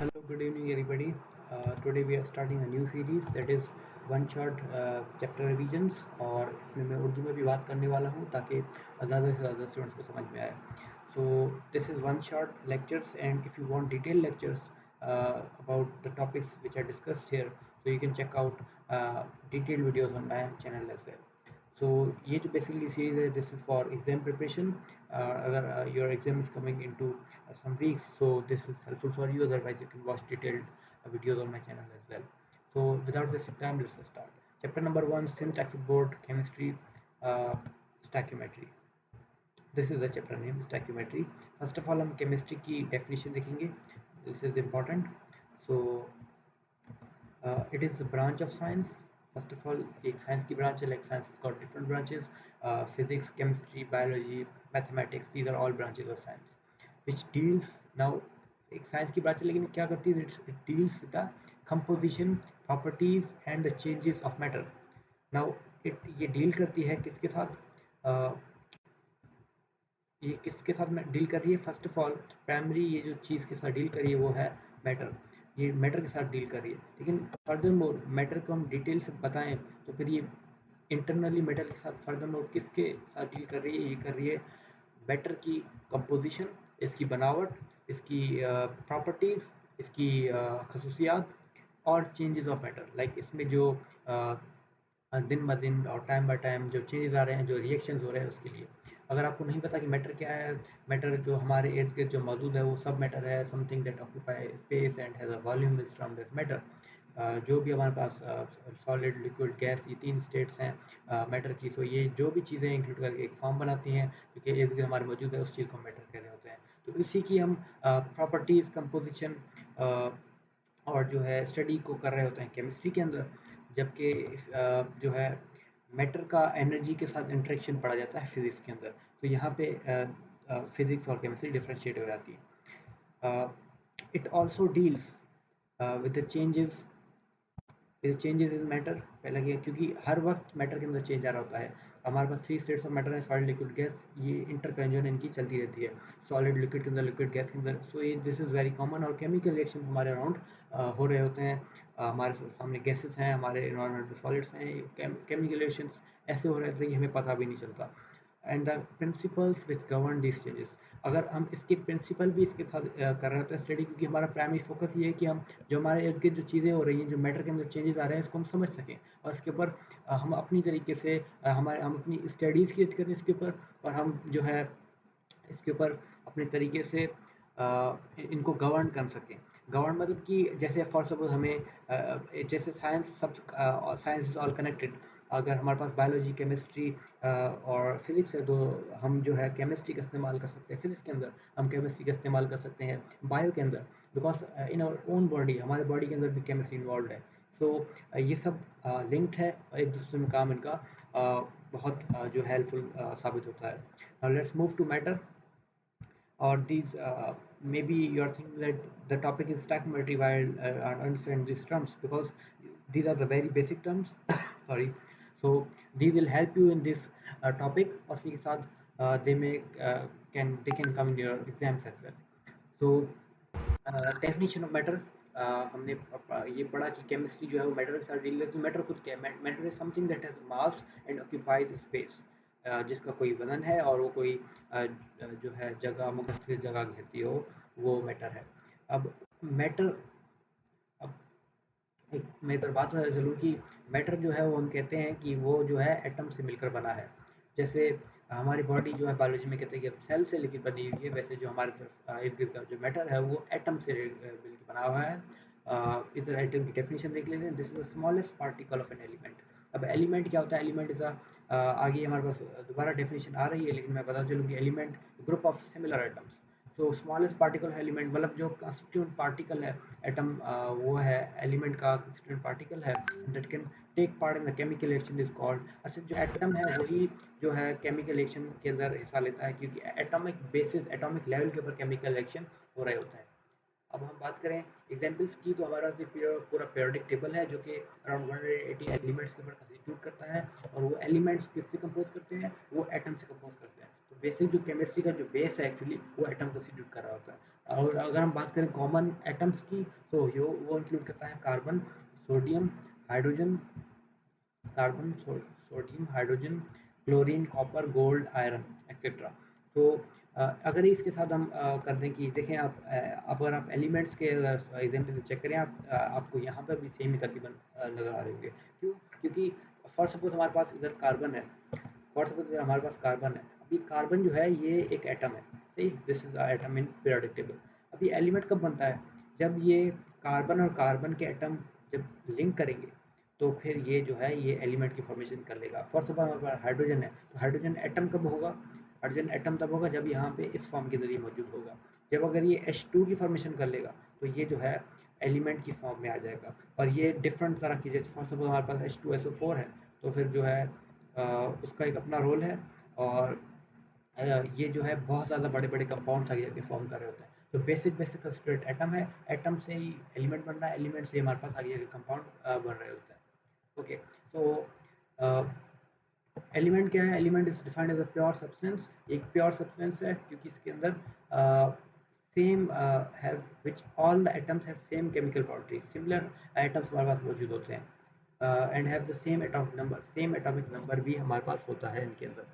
Hello, good evening, everybody. Today we are starting a new series that is one shot chapter revisions और इसमें मैं उर्दू में भी बात करने वाला हूँ ताकि ज़्यादा से ज़्यादा स्टूडेंट्स को समझ में आए. So this is one shot lectures, and if you want detailed lectures about the topics which are discussed here, so you can check out detailed videos on my channel as well. So ये जो basically series है, this is for exam preparation. अगर your exam is coming into some weeks, so this is helpful for you. Otherwise you can watch detailed videos on my channel as well. So without wasting time, let's start. Chapter number 1, syntax board chemistry, uh, stoichiometry. This is the chapter name, stoichiometry. First of all हम chemistry की definition देखेंगे. This is important. So it is a branch of science. First of all, एक science की branch है, like science has got different branches, physics, chemistry, biology, mathematics. These are all branches of science, which deals now. एक science की branch है, लेकिन क्या करती है? It deals with the composition, properties, and the changes of matter. Now, ये deal करती है किसके साथ? Uh, ये किसके साथ में डील कर रही है? फर्स्ट ऑफ ऑल, प्राइमरी ये जो चीज़ के साथ डील कर रही है वो है मैटर. ये मैटर के साथ डील कर रही है, लेकिन फर्दर मोर मैटर को हम डिटेल से बताएं तो फिर ये इंटरनली मैटर के साथ फर्दर मोर किसके साथ डील कर रही है? ये कर रही है मैटर की कंपोजिशन, इसकी बनावट, इसकी प्रॉपर्टीज़, इसकी खसूसियात और चेंजेस ऑफ मैटर. लाइक इसमें जो दिन ब दिन और टाइम बाय टाइम जो चेंजेस आ रहे हैं, जो रिएक्शंस हो रहे हैं उसके लिए. अगर आपको नहीं पता कि मैटर क्या है, मैटर जो हमारे इर्द गिर्द जो मौजूद है वो सब मैटर है. Something that occupy space and has a volume is termed as matter. जो भी हमारे पास सॉलिड, लिक्विड, गैस, ये तीन स्टेट्स हैं मैटर की. तो ये जो भी चीज़ें इंक्लूड करके एक फॉर्म बनाती हैं जो कि इर्द गिर्द हमारे मौजूद है, उस चीज़ को हम मैटर कह रहे होते हैं. तो इसी की हम प्रॉपर्टीज़, कंपोजिशन और जो है स्टडी को कर रहे होते हैं केमिस्ट्री के अंदर. जबकि जो है मैटर का एनर्जी के साथ इंटरेक्शन पड़ा जाता है फिजिक्स के अंदर. तो यहाँ पे फिजिक्स और केमिस्ट्री डिफरेंशिएट हो जाती है. It also deals with the changes in matter. पहले क्या, क्योंकि हर वक्त मैटर के अंदर चेंज आ रहा होता है. हमारे पास थ्री स्टेट्स ऑफ मैटर है, सॉलिड, लिक्विड, गैस. ये इंटरकंजन इनकी चलती रहती है, सॉलिड लिक्विड के अंदर, लिक्विड गैस के अंदर. सो ये दिस इज़ वेरी कॉमन. और केमिकल रिएक्शन हमारे अराउंड हो रहे होते हैं. हमारे सामने गैसेस हैं, हमारे इन्वायरमेंट में सॉलिड्स हैं. केमिकल रिएक्शंस ऐसे हो रहे थे कि हमें पता भी नहीं चलता. And the principles which govern this changes. अगर हम इसके प्रिंसिपल भी इसके साथ कर रहे होते हैं स्टडी, क्योंकि हमारा प्राइमरी फोकस ये है कि हम जो हमारे इर्द गिर्द जो चीज़ें हो रही हैं, जो मैटर के अंदर चेंजेस आ रहे हैं, इसको हम समझ सकें और इसके ऊपर हम अपनी तरीके से हम अपनी स्टडीज़ क्रिएट करें इसके ऊपर. और हम जो है इसके ऊपर अपने तरीके से इनको गवर्न कर सकें. गवर्न मतलब कि जैसे फॉर सपोज हमें जैसे साइंस इज़ ऑल कनेक्टेड. अगर हमारे पास बायोलॉजी, केमिस्ट्री और फिजिक्स है, तो हम जो है केमिस्ट्री का इस्तेमाल कर सकते हैं फिजिक्स के अंदर, हम केमिस्ट्री का इस्तेमाल कर सकते हैं बायो के अंदर. Because in our own body, हमारे बॉडी के अंदर भी केमिस्ट्री इन्वॉल्व है. सो ये सब लिंक्ड है, एक दूसरे में काम इनका बहुत जो हेल्पफुल साबित होता है. Now let's move to matter. Or these maybe you are thinking that the topic is stoichiometry, while I understand these terms because these are the very basic terms. Sorry. So these will help you in this topic, और इसी के साथ they may they can come in your exams as well. So definition of matter. हमने ये पढ़ा कि chemistry जो है वो मैटर के साथ डील करती है. मैटर खुद क्या है? Matter is something that has mass and occupies space. जिसका कोई वजन है और वो कोई जो है जगह, मुख्तलिफ जगह घेरती हो, वो मैटर है. अब मैटर, अब एक मैं इधर बात बताना चलूँ कि मैटर जो है वो हम कहते हैं कि वो जो है एटम से मिलकर बना है. जैसे हमारी बॉडी जो है बायोलॉजी में कहते हैं कि अब सेल से लेकर बनी हुई है, वैसे जो हमारे तरफ इर्द गिर्द का जो मैटर है वो एटम से मिलकर बना हुआ है. इधर एटम की डेफिनेशन देख लेते हैं. This is the smallest particle of an element. अब एलिमेंट क्या होता है? एलिमेंट इज आगे हमारे पास दोबारा डेफिनेशन आ रही है, लेकिन मैं बता चलूँ कि element group of similar atoms. तो स्मॉलेस्ट पार्टिकल है एलिमेंट, मतलब जो कंस्टिट्यूएंट पार्टिकल है एटम, वो है एलिमेंट का कंस्टिट्यूएंट पार्टिकल है. That can take part in the chemical reaction is called. अच्छा, जो एटम है वही जो है केमिकल रिएक्शन के अंदर हिस्सा लेता है, क्योंकि एटॉमिक बेसिस, एटॉमिक लेवल के ऊपर केमिकल रिएक्शन हो रहे होते हैं. अब हम बात करें एग्जाम्पल्स की, तो हमारा पूरा पीरियोडिक टेबल है जो कि अराउंड 180 एलिमेंट्स के ऊपर कंस्टिट्यूट करता है, और वो एलिमेंट्स किससे कंपोज करते हैं, वो एटम से कंपोज करते हैं। तो बेसिक जो केमिस्ट्री का जो बेस है एक्चुअली वो एटम कंस्टिट्यूट कर रहा होता है। और अगर हम बात करें कॉमन एटम्स की, तो यो वो इंक्लूड करता है carbon, sodium, hydrogen, carbon, sodium, hydrogen, chlorine, copper, gold, iron etcetera. तो अगर इसके साथ हम कर दें कि देखें आप, अगर आप एलिमेंट्स के एग्जाम्पल से चेक करें, आपको यहाँ पर भी सेम ही तकरीबन नज़र आ रहे होंगे। क्यों? क्योंकि फॉर सपोज हमारे पास इधर कार्बन है, फॉर सपोज हमारे पास कार्बन है। अभी कार्बन जो है ये एक एटम है, सही, this is atom in periodic table. अभी एलिमेंट कब बनता है? जब ये कार्बन और कार्बन के एटम जब लिंक करेंगे, तो फिर ये जो है ये एलिमेंट की फॉर्मेशन कर लेगा। फॉर सपोज हमारे पास हाइड्रोजन है, तो हाइड्रोजन एटम कब होगा? हाइड्रोजन एटम तब होगा जब यहाँ पे इस फॉर्म के जरिए मौजूद होगा। जब अगर ये H2 की फॉर्मेशन कर लेगा, तो ये जो है एलिमेंट की फॉर्म में आ जाएगा। और ये डिफरेंट तरह की, जैसे फॉर सपोज हमारे पास H2SO4 है, तो फिर जो है उसका एक अपना रोल है। और ये जो है बहुत ज़्यादा बड़े बड़े कंपाउंड्स आगे जाके फॉर्म कर रहे होते हैं। तो बेसिक बेसिक कंस्टिट्यूएंट एटम है, एटम से ही एलिमेंट बन रहा है, एलिमेंट से हमारे पास आगे जाके कंपाउंड बन रहे होते हैं। ओके, सो एलिमेंट क्या है? Element is defined as a pure substance. एक प्योर सब्सटेंस है क्योंकि इसके अंदर same have which all the atoms have same chemical property, similar atoms हमारे पास मौजूद होते हैं, and have the same atomic number, same atomic number भी हमारे पास होता है इनके अंदर।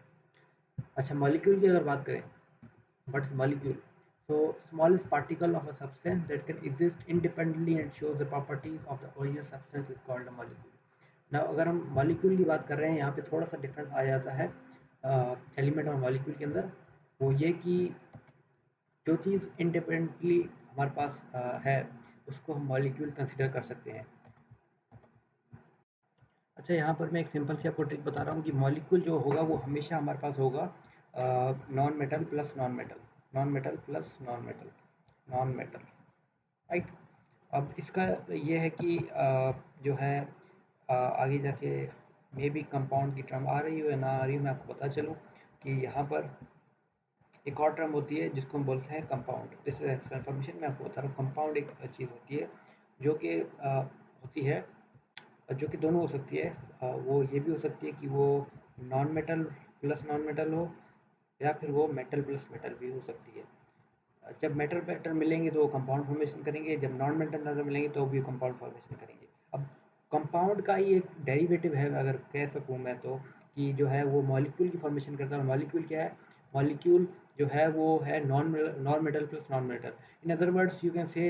अच्छा, मॉलिक्यूल की अगर बात करें, what is molecule? So smallest particle of a substance that can exist independently and shows the properties of the original substance is called a molecule. ना अगर हम मॉलिक्यूल की बात कर रहे हैं, यहाँ पे थोड़ा सा डिफरेंस आ जाता है एलिमेंट और मॉलिक्यूल के अंदर। वो ये कि जो चीज़ इंडिपेंडेंटली हमारे पास है, उसको हम मॉलिक्यूल कंसिडर कर सकते हैं। अच्छा, यहाँ पर मैं एक सिंपल सी आपको ट्रिक बता रहा हूँ कि मॉलिक्यूल जो होगा वो हमेशा हमारे पास होगा non metal plus non metal, non metal plus non metal, non metal, right. अब इसका ये है कि जो है आगे जाके मे बी कंपाउंड की टर्म आ रही हो या ना आ रही हो, मैं आपको बता चलूँ कि यहाँ पर एक और टर्म होती है जिसको हम बोलते हैं compound. This is extra information मैं आपको बता रहा हूँ। कंपाउंड एक चीज़ होती है जो कि होती है, जो कि दोनों हो सकती है। वो ये भी हो सकती है कि वो non metal plus non metal हो, या फिर वो मेटल प्लस मेटल भी हो सकती है। जब मेटल मेटल मिलेंगे तो वो कंपाउंड फॉर्मेशन करेंगे, जब नॉन मेटल मेटल मिलेंगे तो भी कंपाउंड फॉर्मेशन करेंगे। अब कंपाउंड का ही एक डेरिवेटिव है, अगर कह सकूँ मैं तो, कि जो है वो मॉलिक्यूल की फॉर्मेशन करता है। मॉलिक्यूल क्या है? मॉलिक्यूल जो है वो है non non metal plus non metal. In other words you can say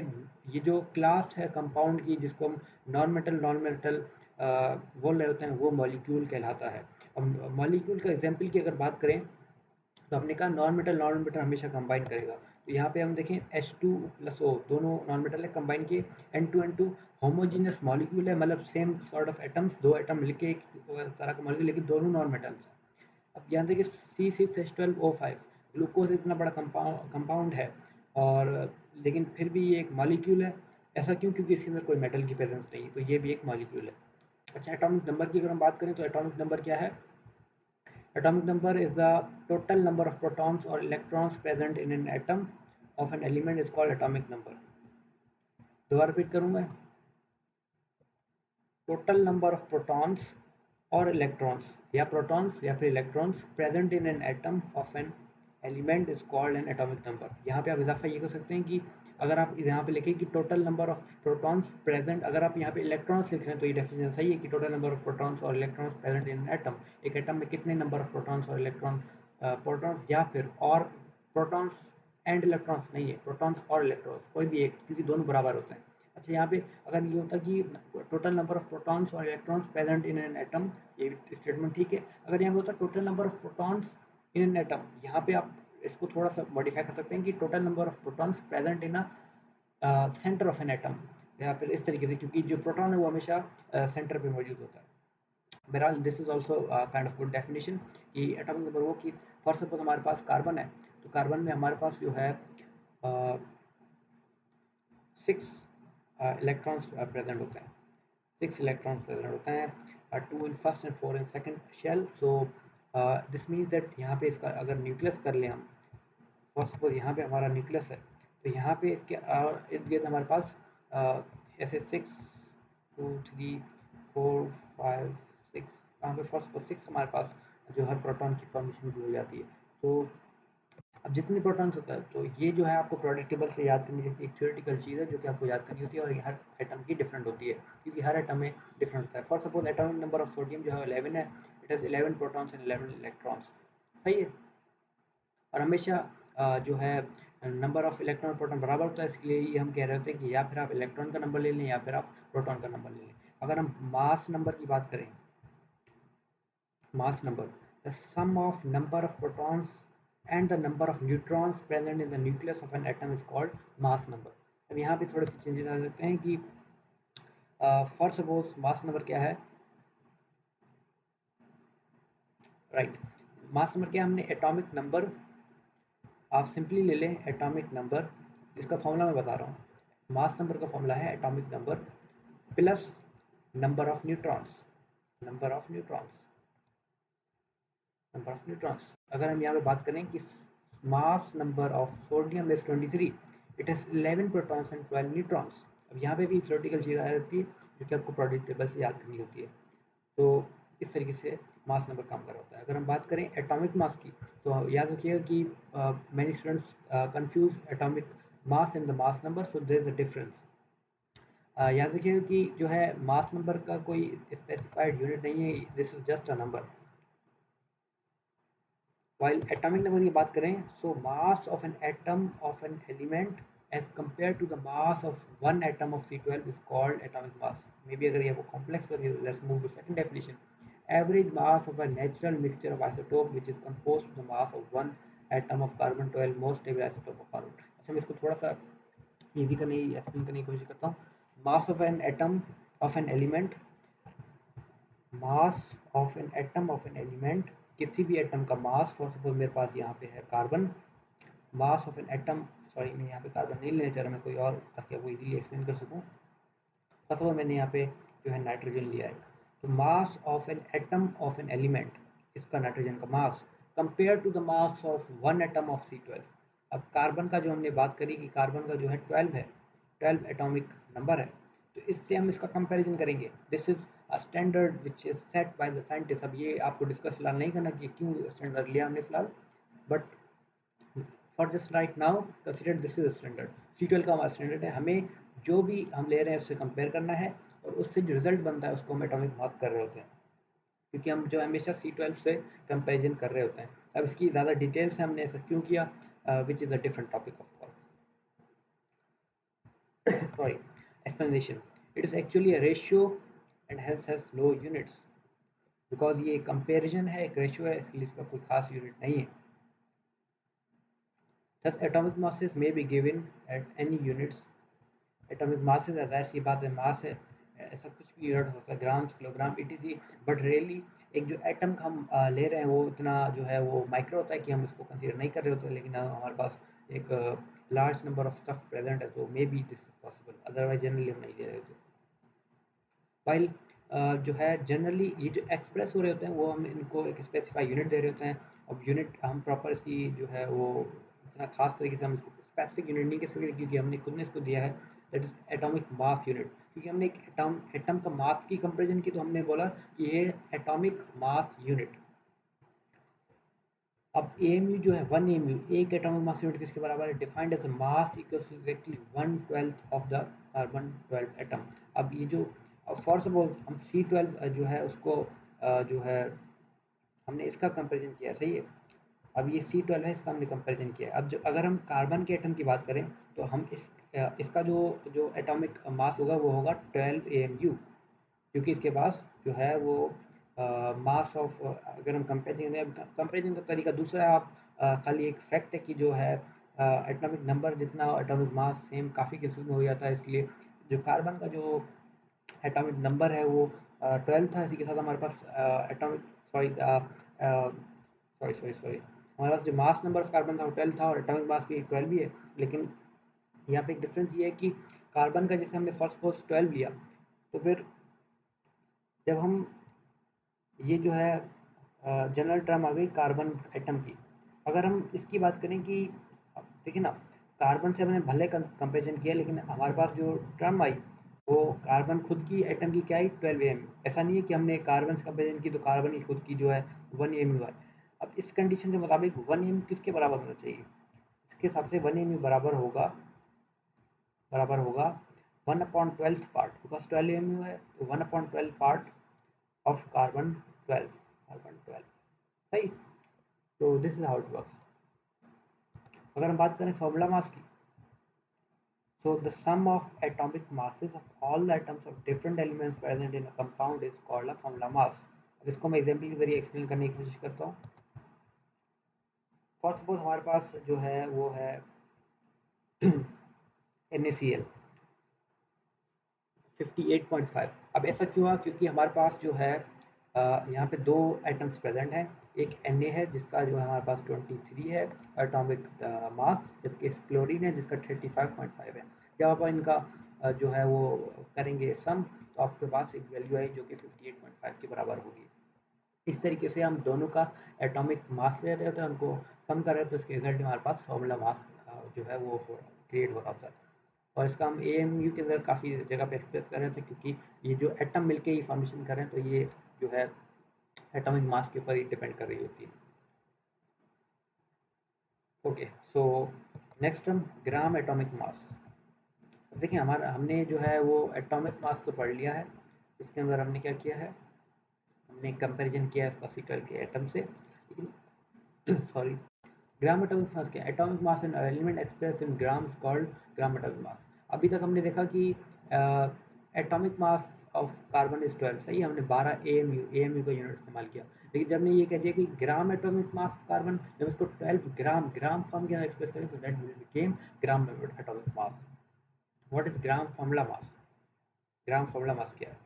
ये जो क्लास है कंपाउंड की, जिसको हम नॉन मेटल बोल रहे होते हैं, वो मॉलिक्यूल कहलाता है। अब मॉलिक्यूल का एग्जाम्पल की अगर बात करें, तो हमने कहा नॉन मेटल हमेशा कंबाइन करेगा। तो यहाँ पे हम देखें H2 प्लस O, दोनों नॉन मेटल है, कंबाइन किए N2N2, होमोजीनियस मॉलिक्यूल है, मतलब सेम सॉर्ट ऑफ एटम्स, दो एटम मिलके एक तरह का मॉलिक्यूल, लेकिन दोनों नॉन मेटल्स हैं। अब यहाँ देखिए C6H12O5, ग्लूकोज इतना बड़ा कंपाउंड है, और लेकिन फिर भी ये एक मॉलिक्यूल है। ऐसा क्यों? क्योंकि इसके अंदर कोई मेटल की प्रेजेंस नहीं है, तो ये भी एक मॉलिक्यूल है। अच्छा, एटॉमिक नंबर की अगर हम बात करें, तो एटॉमिक नंबर क्या है? Atomic number is the total number of protons or electrons present in an atom of an element is called atomic number. दोबारा रिपीट करूँ मैं, टोटल नंबर ऑफ प्रोटॉन्स और इलेक्ट्रॉन्स, या प्रोटॉन्स या फिर electrons present in an atom of an element is called an atomic number. यहाँ पे आप इजाफा ये कर सकते हैं कि अगर आप यहाँ पे लिखें कि total number of protons present, अगर आप यहाँ पे इलेक्ट्रॉन्स लिख रहे हैं तो ये डेफिनेशन सही है कि टोटल नंबर ऑफ प्रोटॉन्स और इलेक्ट्रॉन्स प्रेजेंट इन एटम। एक एटम में कितने नंबर ऑफ प्रोटॉन्स और इलेक्ट्रॉन, प्रोटॉन्स या फिर और प्रोटॉन्स एंड इलेक्ट्रॉन्स नहीं है, प्रोटॉन्स और इलेक्ट्रॉन्स कोई भी एक, क्योंकि दोनों बराबर होते हैं। अच्छा, यहाँ पे अगर ये होता कि टोटल नंबर ऑफ प्रोटॉन्स और electrons present in an atom, ये स्टेटमेंट ठीक है। अगर यहाँ पे होता total number of protons in an atom, यहाँ पे आप इसको थोड़ा सा मॉडिफाई कर सकते हैं कि total number of protons present in a centre of an atom, या फिर इस तरीके से, क्योंकि जो प्रोटॉन है वो हमेशा सेंटर पे मौजूद होता है। बहरहाल this is also kind of good definition कि एटॉमिक नंबर वो कि फॉर सपोज हमारे पास कार्बन है, तो कार्बन में हमारे पास जो है 6 इलेक्ट्रॉन्स प्रेजेंट होते हैं, 6 इलेक्ट्रॉन्स प्रेजेंट होते हैं, 2 in first and 4 in second shell. So this means that यहाँ पे इसका अगर न्यूक्लियस कर लें हम, फॉर सपोज यहाँ पे हमारा न्यूक्लियस है, तो यहाँ पे इसके इर्द गिर्द हमारे पास ऐसे 6 2 3 4 5 6, यहाँ पे फर्स्ट 6 हमारे पास जो है प्रोटॉन की फॉर्मेशन भी हो जाती है। तो अब जितने प्रोटॉन्स होता है तो ये जो है आपको प्रोडक्ट टेबल से याद करनी जैसे एक थ्योरेटिकल चीज़ है जो कि आपको याद करनी होती है, और ये हर एटम की डिफरेंट होती है क्योंकि हर एटम में डिफरेंट होता है। For suppose atomic number of sodium जो है 11 है, it has 11 protons and 11 electrons, सही है। और हमेशा जो है नंबर ऑफ इलेक्ट्रॉन प्रोटॉन बराबर होता है, इसके लिए ये हम कह रहे होते हैं कि या फिर आप इलेक्ट्रॉन का नंबर ले लें या फिर आप प्रोटॉन का नंबर ले लें। अगर हम मास नंबर की बात करें, mass number, the sum of number of protons and the number of neutrons present in the nucleus of an atom is called mass number। अब यहाँ पे थोड़े से चेंजेस आ सकते हैं कि फॉर सपोज मास नंबर क्या है, राइट। मास नंबर क्या है, हमने एटॉमिक नंबर, आप सिंपली ले लें एटॉमिक नंबर, इसका फॉर्मूला मैं बता रहा हूँ। मास नंबर का फॉर्मूला है atomic number plus number of neutrons, number of neutrons, number of neutrons. अगर हम यहाँ पे बात करें कि mass number of sodium is 23, it is 11 protons and 12 neutrons. अब यहाँ पे भी थ्योरेटिकल चीज़ आ जाती है जो कि आपको प्रोडक्ट टेबल से याद करनी होती है। तो इस तरीके से मास नंबर काम कर रहा होता है। अगर हम बात करें एटॉमिक मास की तो याद रखिएगा कि many students confuse atomic mass and the mass number, so there is a difference. याद रखिएगा कि जो है मास नंबर का कोई स्पेसिफाइड यूनिट नहीं है, this is just a number. While atomic number की बात करें, so mass of an atom of an element as compared to the mass of one atom of C12 is called atomic mass। Maybe अगर ये आपको complex लगे, let's move to second definition। Average mass of a natural mixture of isotope which is composed to the mass of one atom of carbon 12 most stable isotope of carbon। अच्छा मैं इसको थोड़ा सा easy करने की explain करने की कोशिश करता हूँ। मास of an atom of an element, mass of an atom of an element, किसी भी एटम का मास, फॉर सपोज मेरे पास यहाँ पे है carbon, mass of an atom, sorry मैं यहाँ पे कार्बन नहीं लेना चाह रहा, मैं कोई और ताकि आपको इजीली एक्सप्लेन कर सकूँ। फर्स्ट ऑफ ऑल मैंने यहाँ पे जो है नाइट्रोजन लिया है, तो mass of an atom of an element, इसका नाइट्रोजन का mass compare to the mass of one atom of C12। अब कार्बन का जो हमने बात करी कि कार्बन का जो है 12 है, 12 एटॉमिक नंबर है, तो इससे हम इसका कंपैरिजन करेंगे। This is a standard which is set by the scientist. अब ये आपको डिस्कस फिलहाल नहीं करना कि क्यों स्टैंडर्ड लिया हमने फिलहाल, but for just right now consider this is standard. C12 का हमारा स्टैंडर्ड है, हमें जो भी हम ले रहे हैं उससे कंपेयर करना है और उससे जो रिजल्ट बनता है उसको हम एटॉमिक मास कर रहे होते हैं, क्योंकि हम जो हमेशा C12 से कंपेरिजन कर रहे होते हैं। अब इसकी ज़्यादा डिटेल से हमने ऐसा क्यों किया, which is a different topic of course, sorry, explanation. It is actually a ratio and health has low units, because ये कंपेरिजन है, एक रेशियो है, इसके लिए इसका कोई खास यूनिट नहीं है। Thus atomic masses may be given at any units। Atomic masses है, जाहिर सी बात है मास है, ऐसा कुछ भी यूनिट हो सकता है, grams, kilogram, etc., but really एक जो एटम का हम ले रहे हैं वो इतना जो है वो माइक्रो होता है कि हम इसको कंसीडर नहीं कर रहे होते, लेकिन हमारे पास एक large number of stuff present है, तो may be this is possible, otherwise generally हम नहीं ले रहे होते। वाइल जो है जनरली ये जो एक्सप्रेस हो रहे होते हैं वो हम इनको एक स्पेसिफाई यूनिट दे रहे होते हैं। अब यूनिट हम प्रॉपर इसकी जो है वो इतना खास तरीके से हम इसको स्पेसिफिक यूनिट नहीं कह सकते, क्योंकि हमने खुद ने इसको दिया है that is atomic mass unit, क्योंकि हमने एक एटम का मास की कंपेरिजन की, तो हमने बोला कि ये एटॉमिक मास यूनिट। अब एएमयू जो है 1 एएमयू, एक एटॉमिक मास यूनिट किसके बराबर है, defined as mass equals to actually 1/12 of the carbon 12 atom. अब ये जो फॉर सपोज हम C12 जो है उसको जो है हमने इसका कंपैरिजन किया, सही है। अब ये C12 है, इसका हमने कंपैरिजन किया है। अब जो अगर हम कार्बन के एटम की बात करें तो हम इसका जो जो एटॉमिक मास होगा वो होगा 12 एएमयू, क्योंकि इसके पास जो है वो मास ऑफ, अगर हम कंपेरिजन का तरीका दूसरा है, आप खाली एक फैक्ट है कि जो है एटॉमिक नंबर जितना एटॉमिक मास सेम काफ़ी केसेस में हो जाता है, इसलिए जो कार्बन का जो एटॉमिक नंबर है वो 12 था, इसी के साथ हमारे पास atomic, sorry sorry sorry sorry, हमारे पास जो मास नंबर ऑफ कार्बन था वो 12 था और एटॉमिक मास भी 12 ही है। लेकिन यहाँ पे एक डिफरेंस ये है कि कार्बन का जैसे हमने फर्स्ट फोर्स 12 लिया, तो फिर जब हम ये जो है जनरल टर्म आ गई कार्बन एटम की, अगर हम इसकी बात करें कि देखिए ना, कार्बन से हमने भले कंपेरिजन किया, लेकिन हमारे पास जो टर्म आई वो कार्बन खुद की एटम की क्या आई 12 am। ऐसा नहीं है कि हमने कार्बन से कंपेरिजन की तो कार्बन की खुद की जो है 1 am हुआ है। अब इस कंडीशन के मुताबिक 1 am किसके बराबर होना चाहिए? इसके हिसाब से 1 am बराबर होगा 1/12 पार्ट, बिकॉज 12 am है तो 1/12 पार्ट ऑफ कार्बन 12। सही। तो this is how it works. अगर हम बात करें फॉर्मूला मास की, so the sum of atomic masses of all the atoms of different elements present in a compound is called a formula mass। अब इसको मैं एग्जाम्पल के जरिए एक्सप्लेन करने की कोशिश करता हूँ। फॉर सपोज हमारे पास जो है वो है NaCl 58.5। अब ऐसा क्यों हुआ? क्योंकि हमारे पास जो है यहाँ पे दो एटम्स प्रेजेंट हैं। एक Na है जिसका जो है हमारे पास 23 है एटॉमिक मास, जबकि क्लोरीन है जिसका 35.5 है। जब आप इनका जो है वो करेंगे सम, तो आपके पास एक वैल्यू आई जो कि 58.5 के बराबर होगी। इस तरीके से हम दोनों का एटॉमिक मास ले रहे थे, उनको सम कर रहे थे, तो इसके रिजल्ट में हमारे पास फॉर्मूला मास जो है वो क्रिएट हो रहा था। और इसका हम AMU के अंदर काफ़ी जगह पे एक्सप्रेस कर रहे थे, क्योंकि ये जो एटम मिलके ही फॉर्मेशन कर रहे हैं, तो ये जो है एटॉमिक मास के ऊपर ही डिपेंड कर रही होती है। ओके, सो नेक्स्ट हम ग्राम एटॉमिक मास। देखिए हमारा हमने जो है वो एटॉमिक मास तो पढ़ लिया है। इसके अंदर हमने क्या किया है, हमने कंपैरिजन किया है इसका सीटल के एटम से, लेकिन सॉरी, ग्राम एटॉमिक मास क्या? Atomic mass an element express in grams called gram atomic mass. अभी तक हमने देखा कि atomic mass of carbon is 12, सही है, हमने 12 AMU का यूनिट इस्तेमाल किया। लेकिन जब हमने ये कह दिया कि ग्राम एटॉमिक मास कार्बन, जब इसको 12 ग्राम फॉर्म के अंदर एक्सप्रेस करें तो that will became gram atomic mass. What is gram formula mass? Gram formula mass क्या है?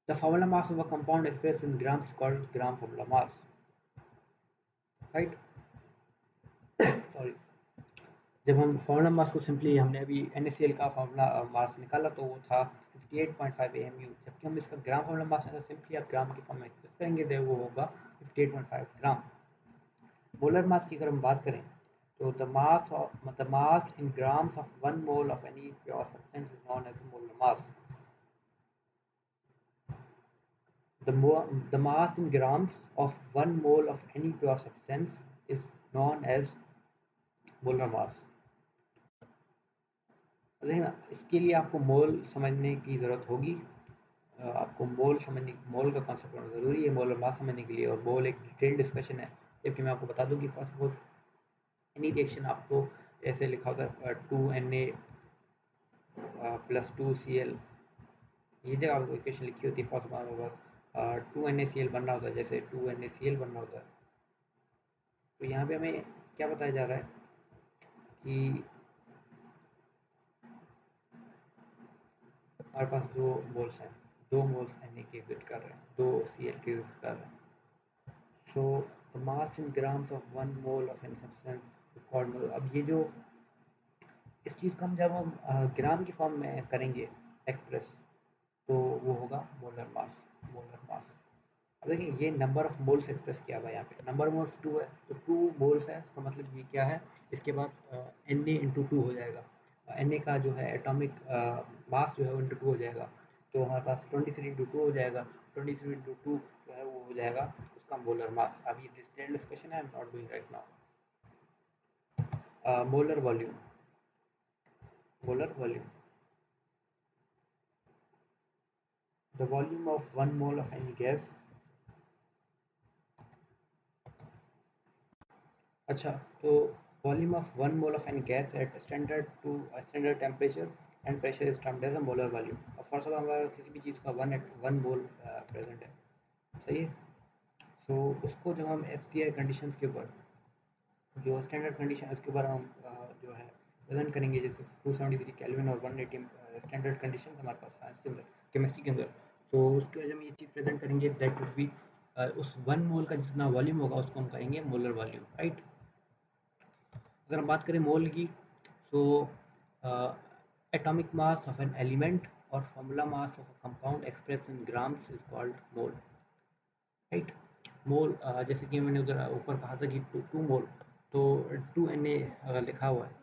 The formula mass of a compound express in grams called gram formula mass, right. Sorry. जब हम formula mass को simply, हमने अभी NaCl का formula mass निकाला तो वो था 58.5 AMU, जबकि हम इसका ग्राम फॉर्मूला मास है, सिंपली आप ग्राम की फॉर्म में एक्सप्रेस करेंगे तो वो होगा 58.5 ग्राम। मोलर मास की अगर हम बात करें तो the mass in grams of 1 mole of any pure substance is known as molar mass. The mass in grams of 1 mole of any pure substance is known as molar mass। देखिए ना, इसके लिए आपको मोल समझने की ज़रूरत होगी। आपको मोल का कॉन्सेप्ट होना ज़रूरी है मोलर मास समझने के लिए, और मोल एक डिटेल डिस्कशन है। जबकि मैं आपको बता दूं कि फर्स्ट सपोज एनी रिएक्शन आपको ऐसे लिखा होता है 2Na प्लस 2Cl, ये जगह आपको इक्वेशन लिखी होती है। फर्स्ट हमारे पास 2NaCl बनना होता है, जैसे 2NaCl बनना होता है। तो यहाँ पे हमें क्या बताया जा रहा है कि हमारे पास दो मोल्स हैं, 2 मोल्स Na के एग्जिस्ट कर रहे हैं, 2Cl के एग्जिस्ट कर रहे हैं। So the mass in grams of 1 mole of any substance is called mole. अब ये जो इस चीज़ को हम जब हम ग्राम की फॉर्म में करेंगे एक्सप्रेस, तो वो होगा मोलर मास। अब देखिए ये नंबर ऑफ मोल्स एक्सप्रेस किया हुआ है, यहाँ पे नंबर मोल्स 2 है, तो 2 मोल्स है, इसका मतलब ये क्या है, इसके पास Na × 2 हो जाएगा। Na का जो है एटॉमिक मास जो है वो × 2 हो जाएगा, तो हमारे पास 23 × 2 हो जाएगा। 23 × 2 जो है वो हो जाएगा उसका मोलर मास। अब ये डिटेल डिस्कशन है, I am not doing right now. Molar volume the volume of 1 mole of any gas। अच्छा, तो volume of 1 mole of any gas at standard temperature and pressure is termed as a molar volume. और for suppose हमारा किसी भी चीज़ का 1 मोल present है, सही है। तो उसको जब हम STI कंडीशंस के ऊपर, जो स्टैंडर्ड कंडीशन है उसके ऊपर हम जो है प्रेजेंट करेंगे, जैसे 273 केल्विन और 180 स्टैंडर्ड कंडीशन हमारे पास साइंस के अंदर, केमिस्ट्री के अंदर। तो उसके वजह हम ये चीज़ प्रेजेंट करेंगे, दैट वुड बी उस 1 मोल का जितना वॉल्यूम होगा उसको हम कहेंगे मोलर वॉल्यूम, राइट। अगर हम बात करें मोल की, तो atomic mass of an element और formula mass of a compound express in grams is called mole, right. Mole जैसे कि मैंने उधर ऊपर कहा था कि 2 मोल, तो 2Na अगर लिखा हुआ है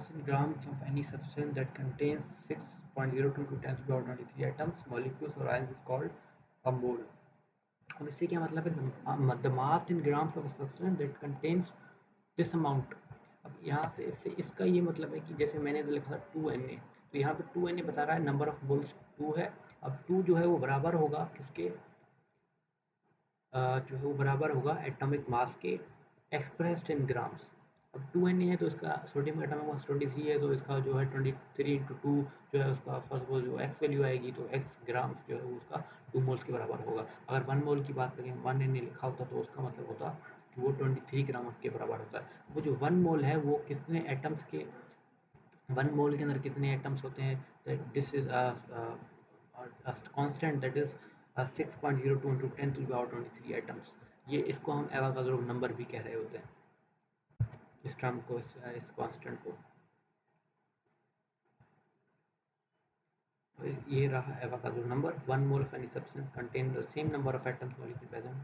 mass in grams of any substance that contains 6.02 to 10 to the power 23 atoms, molecules or ions is called a mole. अब इससे क्या मतलब है? The mass in grams of a substance that contains this amount. अब यहाँ से इससे इसका ये मतलब है कि जैसे मैंने लिखा 2Na, तो यहाँ पे 2Na बता रहा है नंबर ऑफ मोल्स 2 है। अब 2 जो है वो बराबर होगा किसके, जो है वो बराबर होगा एटॉमिक मास के एक्सप्रेस्ड इन ग्राम्स। अब 2Na है तो इसका सोडियम का एटॉमिक मास 23 है, तो इसका जो है 23 इंटू 2 जो है उसका फर्स्ट ऑफ ऑल जो एक्स वैल्यू आएगी, तो एक्स ग्राम्स जो है वो उसका 2 मोल्स के बराबर होगा। अगर 1 मोल की बात करें, 1Na लिखा होता तो उसका मतलब होता कि वो 23 ग्राम के बराबर होता है। वो जो 1 मोल है वो कितने एटम्स के, 1 मोल के अंदर कितने एटम्स होते हैं? This is constant that is 6.02 into 10 to the power 23 atoms. ये इसको हम एवोगाड्रो नंबर भी कह रहे होते हैं, इस टर्म को, इस कांस्टेंट को। तो ये रहा Avogadro number. 1 mole of any substance contain the same number of atoms molecule present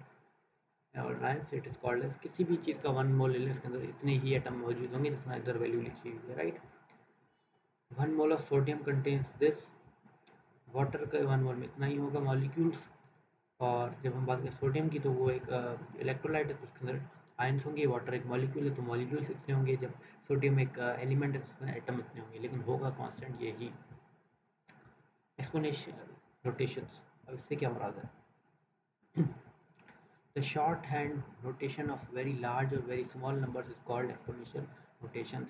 और ions, it is called as. किसी भी चीज़ का 1 मोल ले लें, इसके अंदर इतने ही एटम मौजूद होंगे जितना इधर वैल्यू लिखी हुई है, right. 1 mole of sodium contains this, water का 1 मोल में इतना ही होगा मॉलिक्यूल्स। और जब हम बात करें सोडियम की, तो वो एक इलेक्ट्रोलाइट है, तो उसके अंदर आयंस होंगे। वाटर एक मॉलिक्यूल है, तो मॉलिक्यूल्स इतने होंगे। जब सोडियम एक एलिमेंट है, तो उसके एटम इतने होंगे, लेकिन होगा कांस्टेंट यही। एक्सपोनेंशियल रोटेशंस, अब इससे क्या मुराद है? The shorthand notation of very large or very small numbers is called exponential notations,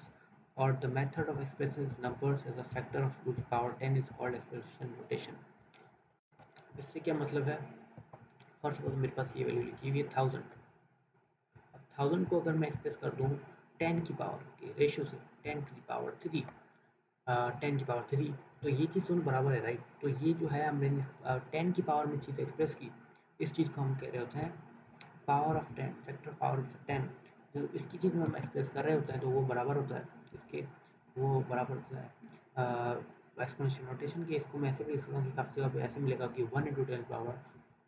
or the method of expressing numbers as a factor of 2 to the power 10 is called exponential notation. इससे क्या मतलब है? First of all मेरे पास ये value लिखी हुई है 1000। अब 1000 को अगर मैं एक्सप्रेस कर दूँ 10 की पावर के रेशियो से, 10 की पावर 3, 10 की पावर 3, तो ये चीज़ दोनों बराबर है, राइट। तो ये जो है हमने 10 की पावर में चीज़ एक्सप्रेस की, इस चीज़ को हम कह रहे होते हैं power of 10, factor power of 10। जब इसकी चीज़ में हम एक्सप्रेस कर रहे होते हैं तो वो बराबर होता है इसके, वो बराबर होता है एक्सपोनेंशियल नोटेशन के। इसको मैं ऐसे भी लिख सकता हूँ कि काफ़ी जगह पे ऐसे मिलेगा कि 1 इंटू 10 पावर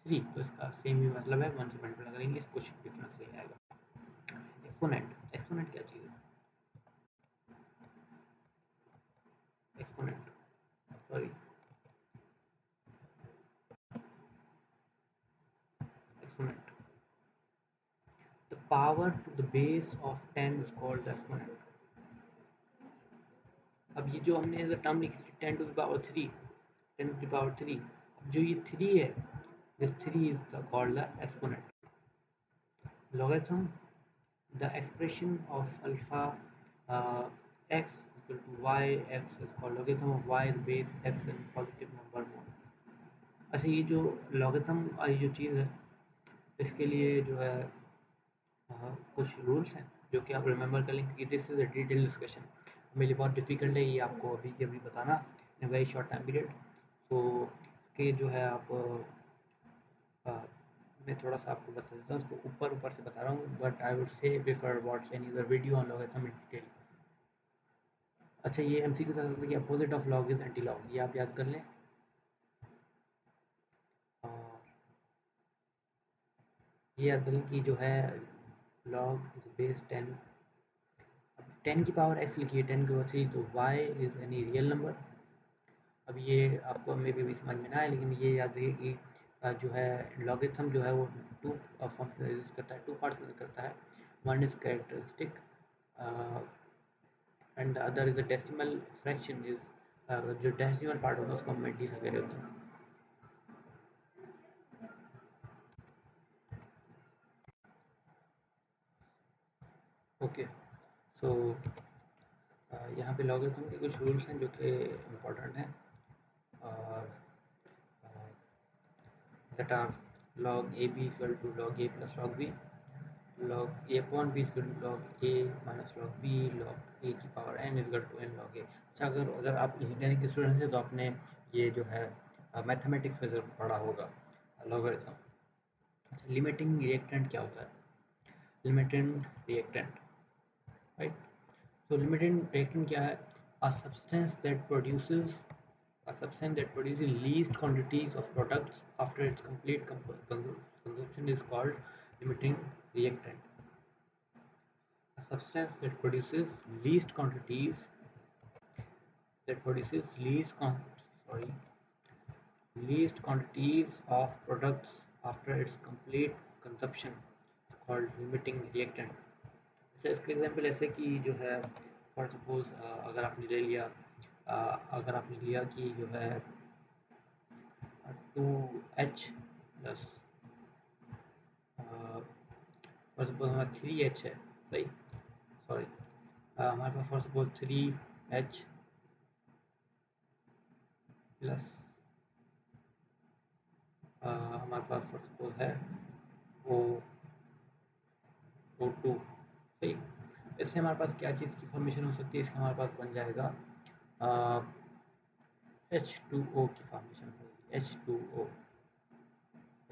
3, तो इसका सेम ही मतलब है, 1 से मल्टीप्लाई करेंगे, कुछ डिफरेंस नहीं आएगा। एक्सपोनेंट, एक्सपोनेंट क्या चीज़ है? Exponent, sorry, exponent, the power to the base of 10 is called exponent. अब ये जो हमने टर्म लिखी थी 10 to the power 3, 10 to the power 3, जो ये 3 है, this 3 is called the exponent. Logarithm, the expression of alpha x equal to y x is called logarithm of y the base x in positive number one. अच्छा, ये जो logarithm वाली जो चीज़ है, इसके लिए जो है कुछ रूल्स हैं जो कि आप रिमेंबर कर लें, क्योंकि this is a detail discussion. मेरे लिए बहुत डिफिकल्ट है ये आपको अभी के अभी बताना in very short time period. तो इसके जो है आप मैं थोड़ा सा आपको बता देता हूँ, उसको ऊपर ऊपर से बता रहा हूँ, but I would say prefer watch any other video on logarithm in detail. अच्छा, ये एमसीक्यू बता सकते हैं कि opposite of log is anti log, ये आप याद कर लें। और ये याद कर लें कि जो है लॉग इज बेस 10, 10 की पावर x लिखिए, 10 की पावर 3, तो y is any real number. अब ये आपको मे बी समझ में ना आए, लेकिन ये याद रखिए कि जो है लॉगरिथम जो है वो 2 फॉर्म्स में एग्जिस्ट करता है, 2 पार्ट्स में करता है। One is characteristic and the other is a decimal fraction, is जो डेसिमल पार्ट होता है उसको हम मेंटी से कह रहे होते हैं। ओके, सो यहाँ पे लॉगरिथम के कुछ रूल्स हैं जो कि इम्पोर्टेंट हैं, और that are log a b equal to log a plus log b, log a upon b equal to log a minus log b, log a की power n is equal to n log a। अच्छा, अगर अगर आप engineering के student हैं तो आपने ये जो है मैथमेटिक्स में ज़रूर पढ़ा होगा लॉगरिथम। अच्छा, लिमिटिंग रिएक्टेंट क्या होता है? Limiting reactant, right. So limiting reactant क्या है? A substance that produces least quantities of products after its complete consumption is called limiting reactant. A substance that produces least quantities that produces least quantities of products after its complete consumption called limiting reactant. जैसे इसका example ऐसे कि जो है for suppose अगर आपने ले लिया अगर आपने लिया कि जो है 2H प्लस फॉर सपोज हमारा 3H है, सही, सॉरी, हमारे पास फॉर सपोज 3H प्लस हमारे पास फॉर सपोज है ओ O2, सही। इससे हमारे पास क्या चीज़ की फॉर्मेशन हो सकती है, इसका हमारे पास बन जाएगा H2O की फॉर्मेशन होगी,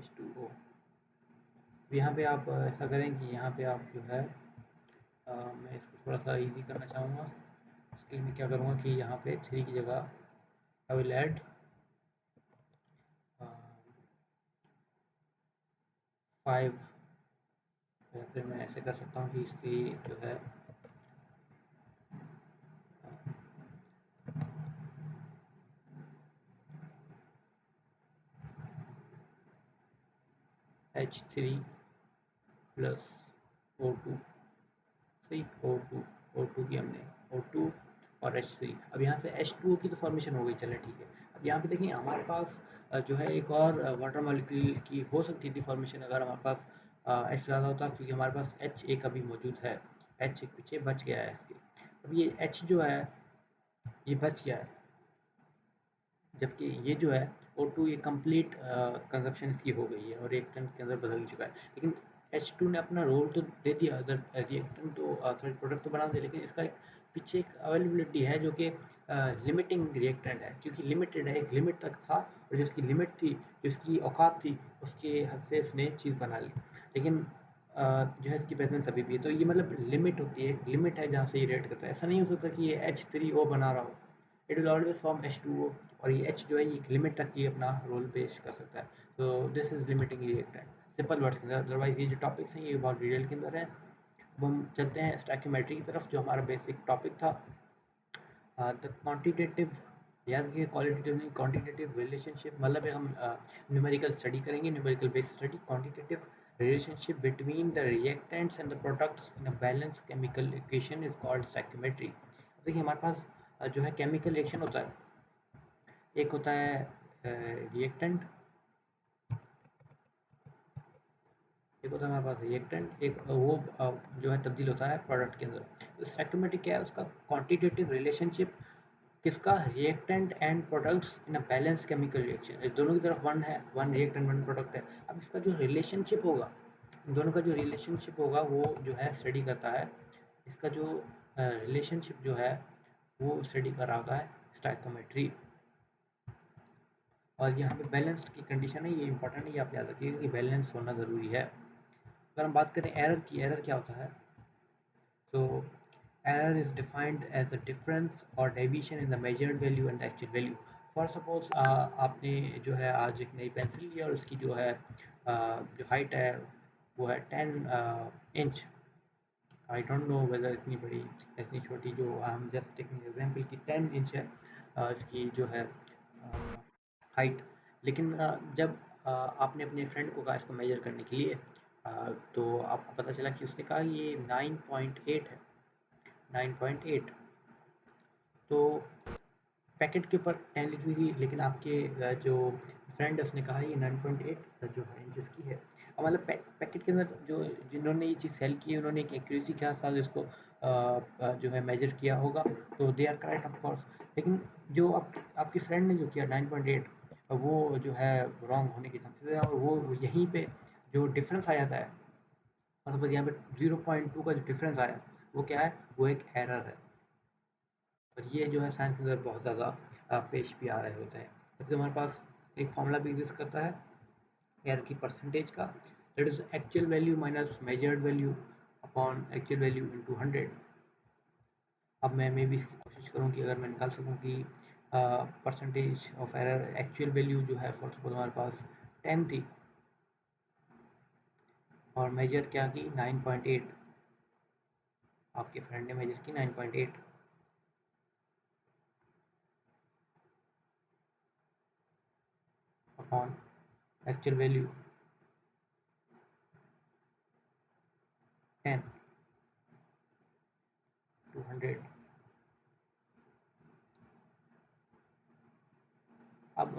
H2O। यहाँ पे आप ऐसा करें कि यहाँ पे आप जो है मैं इसको थोड़ा सा इजी करना चाहूँगा। इसके लिए मैं क्या करूँगा कि यहाँ पे 3 की जगह आई विल ऐड 5, या फिर मैं ऐसे कर सकता हूँ कि इसकी जो है H3 प्लस O2, सही, O2 की हमने O2 और H3, अब यहाँ से H2O की तो फॉर्मेशन हो गई, चले ठीक है। अब यहाँ पे देखिए हमारे पास जो है एक और वाटर मॉलिक्यूल की हो सकती थी फॉर्मेशन अगर हमारे पास H ज़्यादा होता, क्योंकि हमारे पास H एक अभी मौजूद है, H एक पीछे बच गया है इसके। अब ये H जो है ये बच गया है, जबकि ये जो है O2 ये कंप्लीट कंजप्शन इसकी हो गई है और रिएक्टेंट के अंदर बदल चुका है। लेकिन H2 ने अपना रोल तो दे दिया, अदर रिएक्टेंट तो सॉरी प्रोडक्ट तो बना दिया, लेकिन इसका पीछे एक अवेलेबिलिटी है जो कि लिमिटिंग रिएक्टेंट है, क्योंकि लिमिटेड है, एक लिमिट तक था और जो उसकी लिमिट थी, जो उसकी औकात थी, उसके हद से इसने चीज़ बना ली। लेकिन जो है इसकी प्रेजेंस अभी भी है, तो ये मतलब लिमिट होती है, एक लिमिट है जहाँ से ये रिएक्ट करता है। ऐसा नहीं हो सकता कि ये H3O बना रहा हो, it will always form H2O, और ये H जो है ये लिमिट तक ही अपना रोल पेश कर सकता है। तो this is limiting reactant, simple words के अंदर। अदरवाइज ये जो टॉपिक्स हैं ये बहुत डिटेल के अंदर है। अब हम चलते हैं स्टैक्योमेट्री की तरफ, जो हमारा बेसिक टॉपिक था। द क्वांटिटेटिव, याद रखिए क्वालिटेटिव नहीं, क्वांटिटेटिव रिलेशनशिप मतलब हम न्यूमेरिकल स्टडी करेंगे, numerical based study. Quantitative relationship between the reactants and the products in a balanced chemical equation is called stoichiometry। देखिए हमारे पास जो है केमिकल रिएक्शन होता है, एक होता है रिएक्टेंट, एक होता है हमारे पास रिएक्टेंट, एक वो जो है तब्दील होता है प्रोडक्ट के अंदर। तो स्टैक्योमेट्री क्या है, उसका क्वांटिटेटिव रिलेशनशिप किसका, reactant and products in a balance chemical reaction, दोनों की तरफ वन है, वन रिएक्टेंट वन प्रोडक्ट है। अब इसका जो रिलेशनशिप होगा, इन दोनों का जो रिलेशनशिप होगा वो जो है स्टडी करता है, इसका जो रिलेशनशिप जो है वो स्टडी कर रहा होता है स्टैक्योमेट्री। और यहाँ पे बैलेंस की कंडीशन है, ये इंपॉर्टेंट है, ये आप याद रखिएगा कि बैलेंस होना ज़रूरी है। अगर हम बात करें एरर की, एरर क्या होता है, तो error is defined as the difference or deviation in the measured value and the actual value। For suppose आपने जो है आज एक नई पेंसिल ली और उसकी जो है जो हाइट है वो है 10 inch. I don't know whether इतनी बड़ी इतनी छोटी, जो हम जस्ट टेकिंग एग्जांपल की 10 इंच है इसकी जो है हाइट। लेकिन जब आपने अपने फ्रेंड को कहा इसको मेजर करने के लिए, तो आपको पता चला कि उसने कहा ये 9.8 है, 9.8। तो पैकेट के ऊपर 10 लिखी हुई थी, लेकिन आपके जो फ्रेंड है उसने कहा ये 9.8 जो है इंचेस की है। अब मतलब पैकेट के अंदर जो जिन्होंने ये चीज़ सेल की है उन्होंने एक एक्यूरेसी के साथ इसको जो है मेजर किया होगा, तो they are correct of course. लेकिन जो आपकी फ्रेंड ने जो किया 9.8, वो जो है रॉन्ग होने के चांसेस है, और वो यहीं पे जो डिफरेंस आ जाता है, मतलब यहाँ पे 0.2 का जो डिफरेंस आया वो क्या है, वो एक एरर है। और ये जो है साइंस के अंदर बहुत ज़्यादा पेश भी आ रहे होते हैं। जबकि हमारे पास एक फॉर्मूला भी एग्जिस्ट करता है एरर की परसेंटेज का, that is actual value minus measured value upon actual value into 100। अब मैं भी इसकी कोशिश करूँ कि अगर मैं निकाल सकूँ कि percentage of error, actual value जो है फॉर सपोज हमारे पास 10 थी और मेजर क्या की 9.8, आपके फ्रेंड ने मेजर की 9.8। on actual value 10 to 100। अब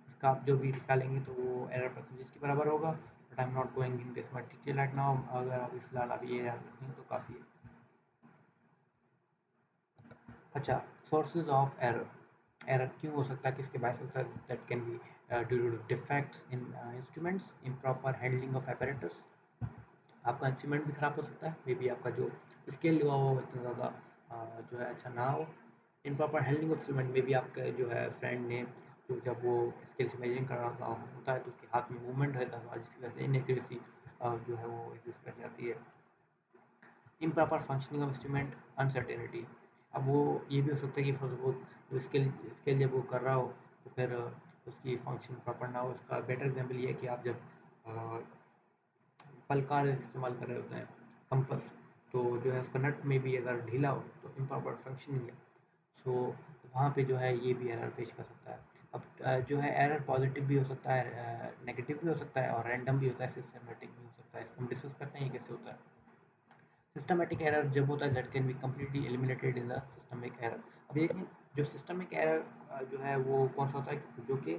इसका आप जो भी निकालेंगे तो वो एरर परसेंटेज के बराबर होगा, but I am not going in this much detail right now. अगर अभी फिलहाल आप ये याद रखेंगे तो काफ़ी है। अच्छा, सोर्सेज ऑफ एरर। एरर क्यों हो सकता है, किसके बायस होता है? That can be due to defects in instruments, improper handling of apparatus। आपका इंस्ट्रूमेंट भी खराब हो सकता है, मे बी आपका जो स्केल हुआ वो इतना ज़्यादा जो है अच्छा ना हो। इम्प्रॉपर हैंडलिंग ऑफ इंस्ट्रूमेंट में भी आपका जो है फ्रेंड ने जो जब वो स्केल से मेजरिंग कर रहा था होता है तो उसके हाथ में मूवमेंट रहता था जिसकी वजह से इनएक्यूरेसी जो है वो एग्जिस्ट कर जाती है। Improper functioning of instrument, uncertainty. अब वो ये भी हो सकता है कि फॉर सपोज जो स्केल स्केल जब वो कर रहा हो तो फिर उसकी फंक्शन प्रॉपर ना हो। उसका बेटर एग्जाम्पल ये है कि आप जब पलकार इस्तेमाल कर रहे होते हैं, कंपस, तो जो है उसका नट में भी अगर ढीला हो तो इम्प्रॉपर फंक्शनिंग है, सो वहाँ पे जो है ये भी एरर पेश कर सकता है। अब जो है एरर पॉजिटिव भी हो सकता है, नेगेटिव भी हो सकता है और रैंडम भी होता है, सिस्टमेटिक भी हो सकता है। इसको हम डिस्कस करते हैं ये कैसे होता है। सिस्टमेटिक एरर जब होता है that can be completely eliminated in the systemic error. अब देखिए जो सिस्टमिक एरर जो है वो कौन सा होता है जो कि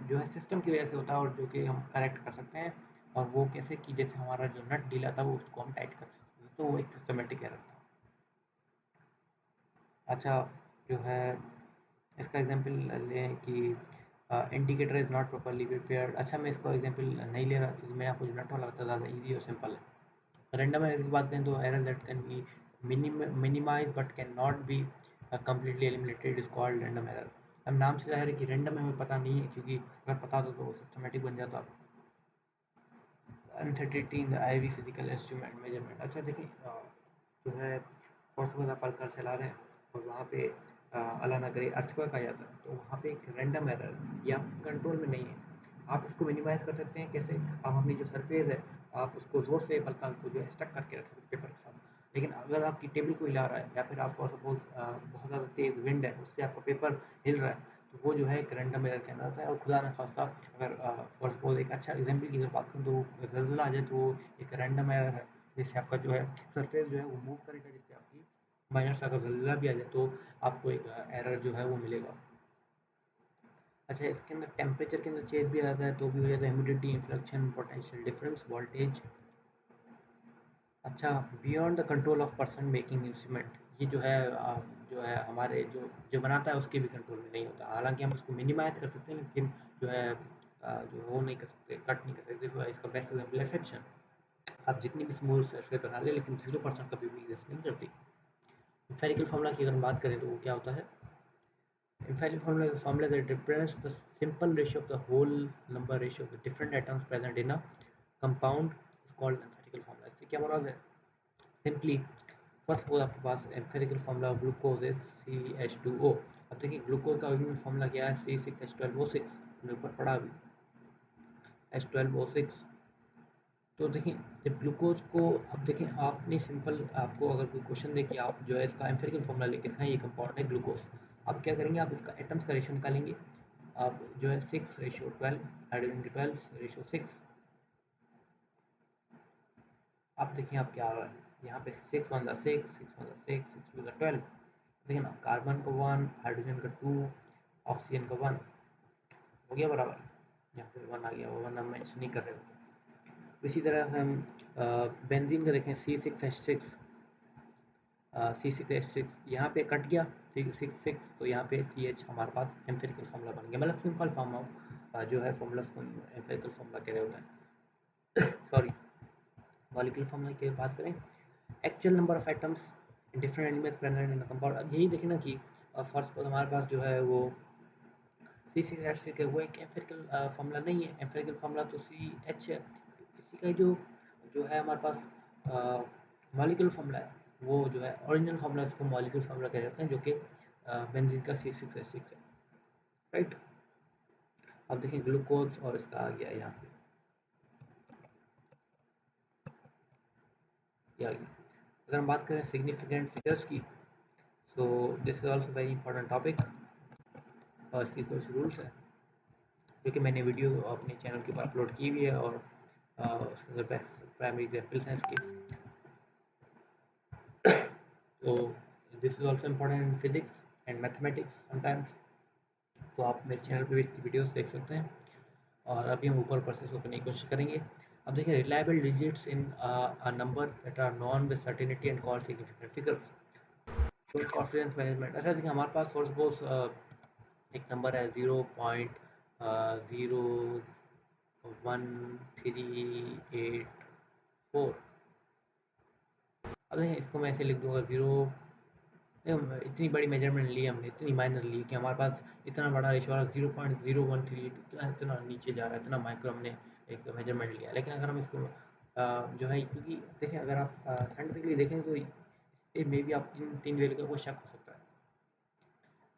जो है सिस्टम की वजह से होता है और जो कि हम करेक्ट कर सकते हैं। और वो कैसे कि जैसे हमारा जो नट ढीला था वो उसको हम टाइट कर सकते हैं, तो वो एक सिस्टमेटिक एरर था। अच्छा, जो है इसका एग्जांपल लें कि indicator is not properly prepared. अच्छा, मैं इसको एग्जांपल नहीं ले रहा क्योंकि मैं आपको जो नट वाला लगता ज़्यादा ईजी और सिंपल है। रैंडम एरर की बात करें तो error that can be minimize but can not be completely eliminated is called random error. अब नाम से ज़ाहिर है कि रैंडम हमें पता नहीं है, क्योंकि अगर पता होता तो वो सिस्टमेटिक बन जाता। Uncertainty in the IV physical instrument measurement. अच्छा देखिए जो है फॉर सपोज आप पलकर चला रहे हैं और वहाँ पे अल्लाह ना करे अर्थक्वेक आ जाता है, तो वहाँ पे एक रैंडम एरर या कंट्रोल में नहीं है। आप इसको मिनिमाइज कर सकते हैं कैसे? आप अपनी जो सरफेस है आप उसको ज़ोर से पलकर को जो है स्टक करके रख सकते हैं पेपर के साथ। लेकिन अगर आपकी टेबल को हिला रहा है या फिर आप फॉर सपोज बहुत ज़्यादा तेज़ विंड है उससे आपका पेपर हिल रहा है, तो वो जो है एक रैंडम एरर के अंदर आता है। और खुदा ना खास्ता अगर फॉर सपोज एक अच्छा एग्जाम्पल की अगर बात करूँ तो ज़लज़ला आ जाए तो वो एक रैंडम एरर है, जिससे आपका जो है सरफेस जो है वो मूव करेगा, जिससे आपकी माइनर सा अगर ज़लज़ला भी आ जाए तो आपको एक एरर जो है वो मिलेगा। अच्छा, इसके अंदर टेम्परेचर के अंदर चेंज भी आता है तो भी हो जाता है, humidity, inflection, potential difference, voltage. अच्छा, beyond the control of person making instrument. ये जो है जो है हमारे जो जो बनाता है उसके भी कंट्रोल में नहीं होता। हालांकि हम इसको मिनिमाइज कर सकते हैं लेकिन जो है जो वो नहीं कर सकते, कट नहीं कर सकते। देखो इसका बेस्ट एग्जाम्पल है फ्रिक्शन। आप जितनी भी स्मूथ सरफेस बना ले लेकिन 0% कभी भी एग्जिस्ट नहीं करती। एम्पिरिकल फार्मूला की अगर हम बात करें तो वो क्या होता है? Empirical formula is a formula that represents the simple ratio of the whole number ratio of the different atoms present in a compound called empirical formula. इससे क्या मुराद है? सिंपली फर्स्ट वो आपके पास empirical formula glucose is CH2O। अब देखिए glucose का ओरिजिनल फार्मूला क्या है? C6H12O6। हमने ऊपर पढ़ा अभी H12O6। तो देखिए जब ग्लूकोज को अब देखें आपने सिंपल आपको अगर कोई क्वेश्चन दे कि आप जो है इसका एम्पिरिकल फार्मूला लेके दिखाएं ये कंपाउंड है ग्लूकोज, आप क्या करेंगे? आप इसका एटम्स का रेशियो निकालेंगे। आप जो है 6:12, हाइड्रोजन के 12:6। अब देखिए आप क्या आ रहा है यहाँ पे 6 1 6 6 1 6 6 2 12। देखिए ना, कार्बन का 1, हाइड्रोजन का 2, ऑक्सीजन का 1 हो गया बराबर। यहाँ पे 1 आ गया, वो 1 हम मेंशन नहीं कर रहे होते। इसी तरह हम बेंजीन का देखें C6H6। C6H6 यहाँ पे कट गया 6 तो यहाँ पे CH हमारे पास एम्पिरिकल फार्मूला बन गया। मतलब सिंपल फॉर्म जो है फार्मूला को एम्पिरिकल फार्मूला कह रहे होते हैं। सॉरी, मॉलिक्यूलर फार्मूला की बात करें, actual number of atoms different elements present in compound. अब यही देखना कि फर्स्ट पर हमारे पास जो है वो C6H6 है, वो एक एम्पिरिकल फार्मूला नहीं है। एम्पिरिकल फार्मूला तो CH है। इसी का जो जो है हमारे पास मॉलिक्यूलर फार्मूला है वो जो है ओरिजिनल फार्मूला, इसको मॉलिक्यूलर फार्मूला कह जाते हैं, जो कि बेंजीन का C6H6 है, राइट। अब देखिए ग्लूकोज और इसका आ गया यहाँ पे, ये आ गया। अगर हम बात करें सिग्निफिकेंट फिगर्स की, so this is also very important topic और इसकी कुछ रूल्स है। जो कि मैंने वीडियो अपने चैनल के ऊपर अपलोड की हुई है और उसके अंदर प्राइमरी एग्जाम्पल्स हैं इसके। तो this is also important in physics and mathematics sometimes. तो आप मेरे चैनल पर भी इसकी वीडियोस देख सकते हैं और अभी हम ऊपर प्रोसेस को करने की कोशिश करेंगे। अब देखिए, reliable digits in a number that are known with certainty and called significant figures. तो कॉन्फिडेंस मैनेजमेंट, अच्छा देखिए हमारे पास फॉर सपोज एक नंबर है 0.01384। अब देखिए इसको मैं ऐसे लिख दूंगा 0। इतनी बड़ी मेजरमेंट ली हमने, इतनी माइनर ली कि हमारे पास इतना बड़ा रेशो आ रहा है 0.0138, इतना इतना नीचे जा रहा है, इतना माइक्रो हमने एक मेजरमेंट लिया। लेकिन अगर हम इसको जो है, क्योंकि देखिए अगर आप साइंटिफिकली देखें तो ये मे भी आप इन 3 वैल्यू का कोई शक हो सकता है।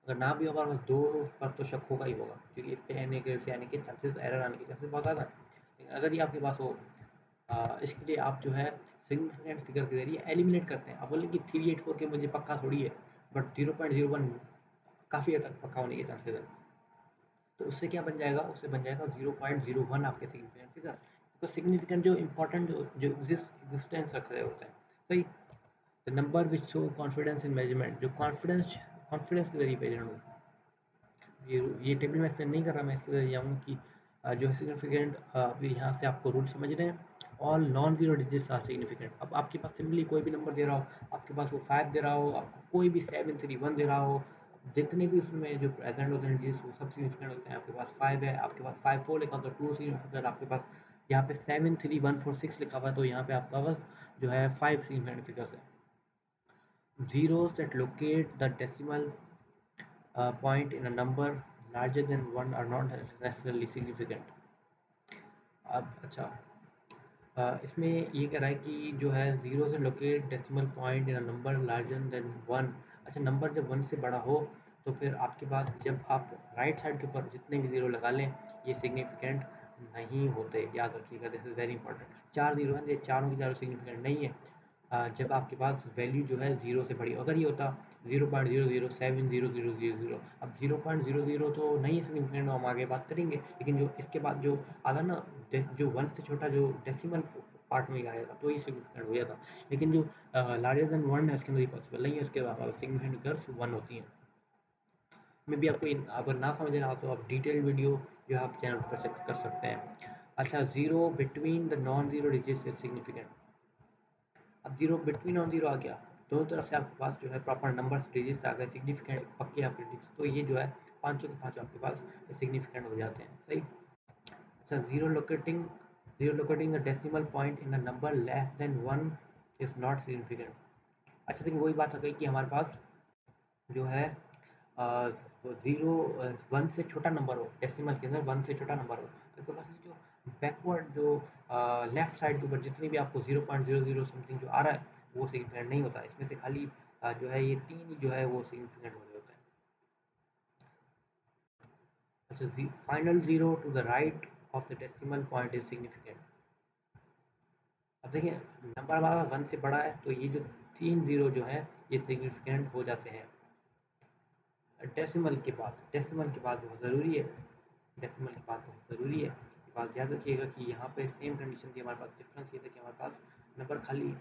अगर ना भी होगा, बस 2 पर तो शक होगा ही होगा, क्योंकि इससे आने के चांसेस, एरर आने के चांसेस बहुत ज़्यादा है। लेकिन अगर ये आपके पास हो, इसके लिए आप जो है सिग्निफिकेंट फिगर के जरिए एलिमिनेट करते हैं। आप बोलें कि 384 के मुझे पक्का थोड़ी है, बट 0.01 काफ़ी हद तक पक्का होने के चांसेस है। तो उससे क्या बन जाएगा, उससे बन जाएगा 0.01 आपके सिग्निफिकेंट फिगर। तो सिग्निफिकेंट जो इंपॉर्टेंट जो एग्जिस्टेंस रख रहे होते हैं, सही। The number which show confidence in measurement, जो कॉन्फिडेंस कॉन्फिडेंस के जरिए मेजर हो। ये टेबल में एक्सप्लेन नहीं कर रहा, मैं इसके वजह जाऊँगा कि जो है सिग्निफिकेंट, अभी यहाँ से आपको रूल समझ रहे हैं। All non zero digits are significant. अब आपके पास सिंपली कोई भी नंबर दे रहा हो, आपके पास वो 5 दे रहा हो, आपको कोई भी 731 दे रहा हो, जितने भी उसमें जो प्रेजेंट होते हैं डिजिट्स वो सब सिग्निफिकेंट होते हैं। आपके पास 5 है, आपके पास 54 लिखा तो 2 सिग्निफिकेंट, आपके पास यहाँ पे 73146 लिखा हुआ है तो यहाँ पे आपका बस जो है 5 सिग्निफिकेंट फिगर्स है। Zeros that locate the decimal point in a number larger than 1 are not necessarily significant. अब अच्छा, इसमें ये कह रहा है कि जो है ज़ीरो से locate decimal point in a number larger than 1। अच्छा, नंबर जब 1 से बड़ा हो तो फिर आपके पास जब आप राइट साइड के ऊपर जितने भी ज़ीरो लगा लें ये सिग्निफिकेंट नहीं होते, याद रखिएगा, this is very important. 4 zero हैं, ये चारों के चारों सिग्निफिकेंट नहीं है। जब आपके पास वैल्यू जो है ज़ीरो से बड़ी, अगर ये होता 0.0070000, अब 0.00 तो नहीं सिग्निफिकेंट, हम आगे बात करेंगे। लेकिन जो इसके बाद जो आधा ना, जो 1 से छोटा जो डेसिमल पार्ट में आएगा तो ये सिग्निफिकेंट हो जाता। लेकिन जो लार्जर देन 1 है उसके अंदर ये पॉसिबल नहीं है, उसके बाद सिग्निफिकेंट फिगर्स 1 होती हैं। मे भी आपको अगर ना समझ रहा तो आप डिटेल वीडियो जो है आप चैनल पर चेक कर सकते हैं। अच्छा, zero between the non zero digits is significant. अब जीरो बिटवीन और जीरो आ गया, दोनों तरफ से आपके पास जो है प्रॉपर नंबर्स डिजिट्स आ गए, सिग्निफिकेंट पक्के आपके डिजिट्स, तो ये जो है 500 के 5 आपके पास सिग्निफिकेंट हो जाते हैं, सही। अच्छा, zero locating a decimal point in a number less than 1 is not significant. अच्छा, देखिए वही बात आ गई कि हमारे पास जो है ज़ीरो 1 से छोटा नंबर हो, डेसिमल के अंदर 1 से छोटा नंबर हो, तो इसके पास ये जो बैकवर्ड जो लेफ्ट साइड के ऊपर जितनी भी आपको 0.00 समथिंग जो आ रहा है वो सिग्निफिकेंट नहीं होता। इसमें से खाली जो है ये 3 ही जो है वो सिग्निफिकेंट हो रहे होते हैं। अच्छा, final zero to the right of the decimal point is significant. अब देखिए नंबर हमारा 1 से बड़ा है तो ये जो 3 ज़ीरो जो है ये सिग्निफिकेंट हो जाते हैं। डेसिमल के बाद बहुत ज़रूरी है, डेसिमल के बाद बहुत ज़रूरी है, ये बात याद रखिएगा कि यहाँ पे सेम कंडीशन थी हमारे पास। डिफरेंस ये था कि हमारे पास नंबर खाली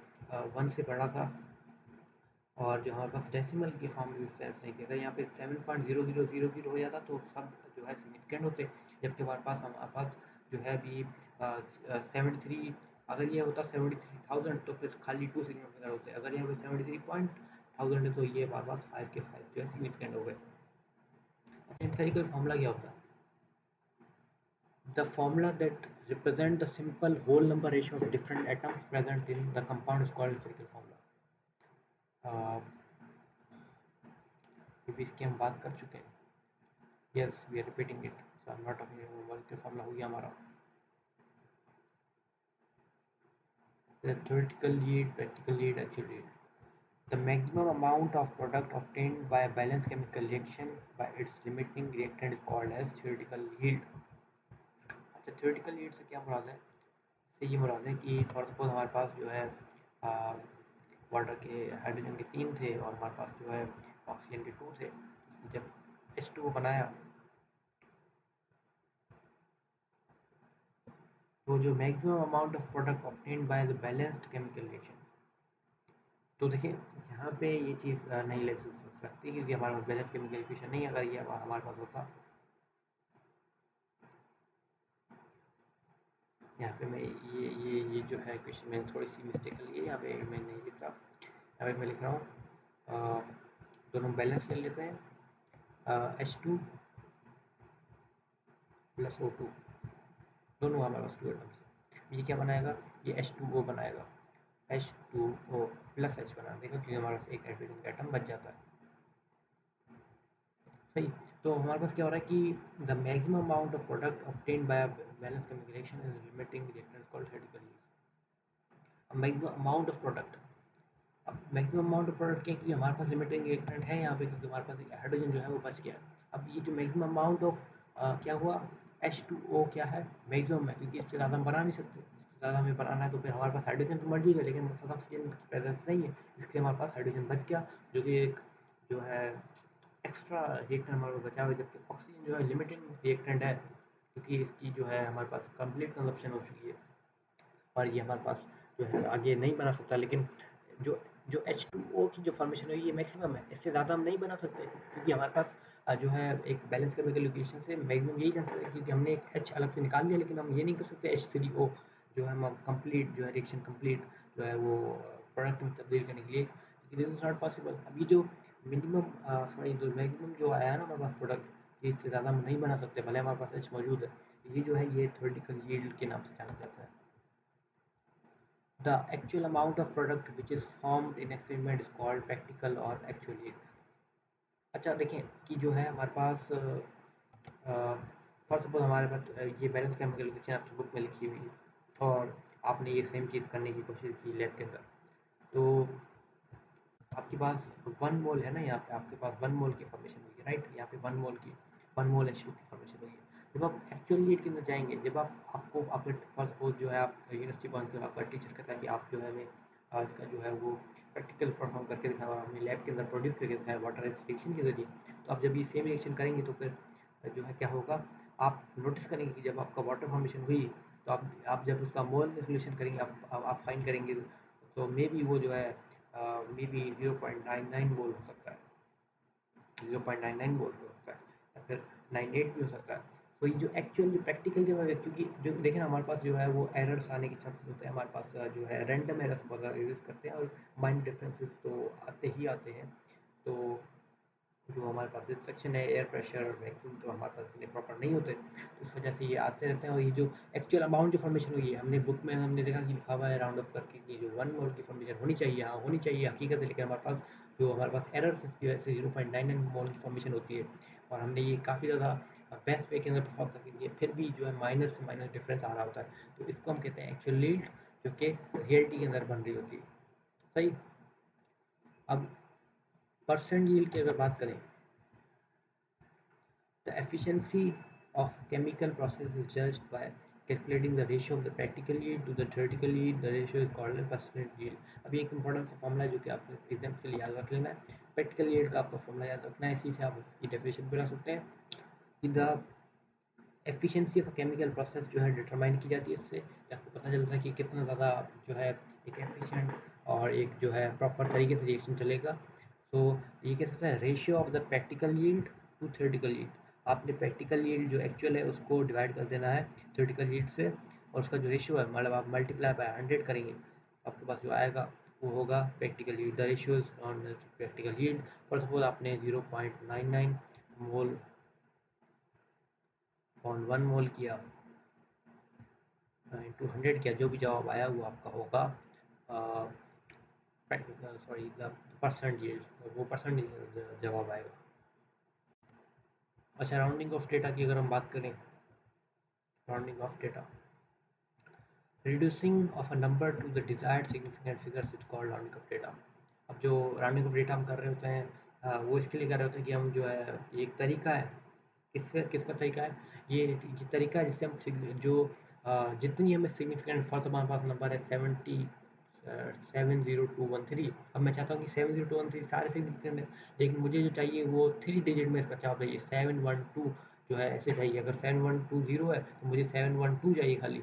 1 से बड़ा था और जो हमारे पास डेसिमल की फॉर्म में सेंस नहीं थी। अगर यहाँ पे 7.0000 हो जाता तो सब जो है सिग्निफिकेंट होते, जबकि हमारे पास जो है अभी 73, अगर ये होता 73,000 तो फिर खाली 2 सिग्निफिकेंट होते। अगर यहाँ पे 73,000 है तो ये हमारे पास 5 के 5 जो है सिग्निफिकेंट हो गए। एम्पिरिकल फॉर्मूला क्या होता है? The formula that represent the simple whole number ratio of different atoms present in the compound is called empirical formula. अभी इसकी हम बात कर चुके हैं। Yes, we are repeating it. So I'm not talking about molecular formula हो गया हमारा। The theoretical yield, practical yield, actual yield. The maximum amount of product obtained by a balanced chemical reaction by its limiting reactant is called as theoretical yield. अच्छा, theoretical yield से क्या मुराद है? इससे ये मुराद है कि फॉर सपोज हमारे पास जो है वाटर के हाइड्रोजन के 3 थे और हमारे पास जो है ऑक्सीजन के 2 थे। जब H2O बनाया तो जो maximum amount of product obtained by the balanced chemical reaction, तो देखिए यहाँ पे ये चीज़ नहीं ले सकती क्योंकि हमारे पास बैलेंस केमिकल इक्वेशन नहीं है। अगर ये हमारे पास होता, यहाँ पे मैं ये जो है इक्वेशन मैंने थोड़ी सी मिस्टेक कर ली है। यहाँ पे मैं नहीं लिख रहा, यहाँ पे मैं लिख रहा हूँ दोनों बैलेंस ले लेते हैं। H2 प्लस O2 दोनों हमारे पास टू एटम्स है। ये क्या बनाएगा, ये H2O बनाएगा, H2O प्लस H बना देगा क्योंकि हमारे पास एक हाइड्रोजन का एटम बच जाता है। सही। तो हमारे पास क्या हो रहा है कि the maximum amount of product obtained by balance chemical reaction is limiting reactant called theoretical use. Maximum amount of product, अब मैक्सिमम अमाउंट ऑफ प्रोडक्ट क्या है, क्योंकि हमारे पास लिमिटिंग रिएक्टेंट है यहाँ पे, क्योंकि हमारे पास हाइड्रोजन जो है वो बच गया। अब ये जो मैक्सिमम अमाउंट ऑफ क्या हुआ, H2O क्या है, मैक्सिमम है, क्योंकि इससे ज़्यादा हम बना नहीं सकते। इससे ज़्यादा हमें बनाना है तो फिर हमारे पास हाइड्रोजन तो मर जाएगा, लेकिन हमारे पास ऑक्सीजन की प्रेजेंस नहीं है, इसलिए हमारे पास हाइड्रोजन बच गया, जो कि एक जो है एक्स्ट्रा रिएक्टेंट हमारे पास बचा हुआ है। जबकि ऑक्सीजन जो है लिमिटिंग रिएक्टेंट है, क्योंकि इसकी जो है हमारे पास कंप्लीट कंजप्शन हो चुकी है और ये हमारे पास जो है आगे नहीं बना सकता। लेकिन जो जो H2O की जो फॉर्मेशन हुई ये मैक्सिमम है, इससे ज़्यादा हम नहीं बना सकते, क्योंकि हमारे पास जो है एक बैलेंस केमिकल इक्वेशन से मैक्सिमम यही जान सकते हैं, क्योंकि हमने एक H अलग से निकाल दिया, लेकिन हम ये नहीं कर सकते H3O जो है हम कंप्लीट जो है रिएक्शन कंप्लीट जो है वो प्रोडक्ट में तब्दील करने के लिए, दिस इज नॉट पॉसिबल। अभी जो मिनिमम सॉरी जो मैक्सिमम जो आया है ना हमारे पास प्रोडक्ट, ये इससे ज़्यादा हम नहीं बना सकते, भले हमारे पास H मौजूद है। ये जो है ये थ्योरेटिकल यील्ड के नाम से जाना जाता है। The actual amount of product which is formed in experiment is called practical or actual yield। अच्छा देखें कि जो है हमारे पास फॉर सपोज हमारे पास ये बैलेंस केमिकल इक्वेशन आपकी बुक में लिखी हुई है और आपने ये सेम चीज़ करने की कोशिश की लैब के अंदर, तो आपके पास 1 मोल है ना, यहाँ पे आपके पास 1 मोल की फॉर्मेशन हुई है, राइट। यहाँ पे 1 मोल H2 की फॉर्मेशन हुई है। जब आप एक्चुअल हीट के अंदर जाएंगे, जब आप आपको आपके फर्स्ट सपोज जो है आप यूनिवर्सिटी पहुँचते हो, आपका टीचर कहता है कि आप जो है हमें इसका जो है वो प्रैक्टिकल परफॉर्म करके दिखाएं और हमें लैब के अंदर प्रोड्यूस करके दिखाएं वाटर रिएक्शन के जरिए। तो आप जब ये सेम रिएक्शन करेंगे तो फिर जो है क्या होगा, आप नोटिस करेंगे कि जब आपका वाटर फॉर्मेशन हुई, तो आप जब उसका मोल रिलेशन करेंगे, आप फाइंड करेंगे, तो मे बी वो जो है मे बी 0.99 मोल हो सकता है, 0.99 मोल हो सकता है, या फिर 98 भी हो सकता है। तो ये जो एक्चुअल प्रैक्टिकल जो है, क्योंकि जो देखें ना हमारे पास जो है वो एरर्स आने के चांसेस होते हैं, हमारे पास जो है रैंडम एरर्स वगैरह यूज़ करते हैं और माइंड डिफरेंसेस तो आते ही आते हैं। तो जो हमारे पास सेक्शन है एयर प्रेशर और वैक्यूम, तो हमारे पास इतने प्रॉपर नहीं होते, तो इस वजह से ये आते रहते हैं। और ये जो एक्चुअल अमाउंट जो फॉर्मेशन हुई है, हमने बुक में हमने देखा कि लिखा हुआ है राउंड अप करके कि जो 1 मोल की फॉर्मेशन होनी चाहिए, हाँ होनी चाहिए हकीकत है, लेकिन हमारे पास जो हमारे पास एरर की वजह से 0.99 मोल की फॉर्मेशन होती है। और हमने ये काफ़ी ज़्यादा बेस्ट वे के अंदर परफॉर्म करके दिए, फिर भी जो है माइनस से माइनस डिफरेंस आ रहा होता है, तो इसको हम कहते हैं एक्चुअल यील्ड, जो कि रियलिटी के अंदर बन रही होती है। सही। अब परसेंट यील्ड की अगर बात करें, the efficiency of chemical process is judged by calculating the ratio of the practical yield to the theoretical yield. The ratio is called a percentage yield। अभी एक इंपॉर्टेंट सा फॉर्मूला है जो कि आपको एग्जाम के लिए याद रख लेना है। प्रैक्टिकल yield का आपका फॉर्मूला याद रखना है, इसी से आप इसकी डेफिनेशन बना सकते हैं कि the efficiency of chemical process जो है डिटरमाइन की जाती है इससे, आपको पता चलता है कि कितना ज़्यादा जो है एक एफिशिएंट और एक जो है प्रॉपर तरीके से रिएक्शन चलेगा। तो ये कह सकते हैं ratio of the practical yield to theoretical yield. आपने प्रैक्टिकल यील्ड जो एक्चुअल है उसको डिवाइड कर देना है थ्योरेटिकल यील्ड से, और उसका जो रेशियो है मतलब आप मल्टीप्लाई बाय 100 करेंगे, आपके पास जो आएगा वो होगा practical yield. The ratio is on practical yield. और सपोज आपने 0.99 मोल ऑन 1 मोल किया इंटू 100 किया, जो भी जवाब आया वो आपका होगा सॉरी द परसेंट यील्ड, वो परसेंट जवाब आएगा। अच्छा, राउंडिंग ऑफ डेटा की अगर हम बात करें, rounding off data, reducing of a number to the desired significant figures is called rounding of data। अब जो राउंडिंग ऑफ डेटा हम कर रहे होते हैं वो इसके लिए कर रहे होते हैं कि हम जो है ये एक तरीका है, किसका तरीका है, ये तरीका है जिससे हम जो जितनी हमें सिग्निफिकेंट फॉर हमारे पास नंबर है 70213। अब मैं चाहता हूँ कि 70213 सारे सिग्निफिकेंट है, लेकिन मुझे जो चाहिए वो 3 डिजिट में इसका चाप चाहिए, 712 जो है ऐसे चाहिए। अगर 7120 है तो मुझे 712 चाहिए खाली,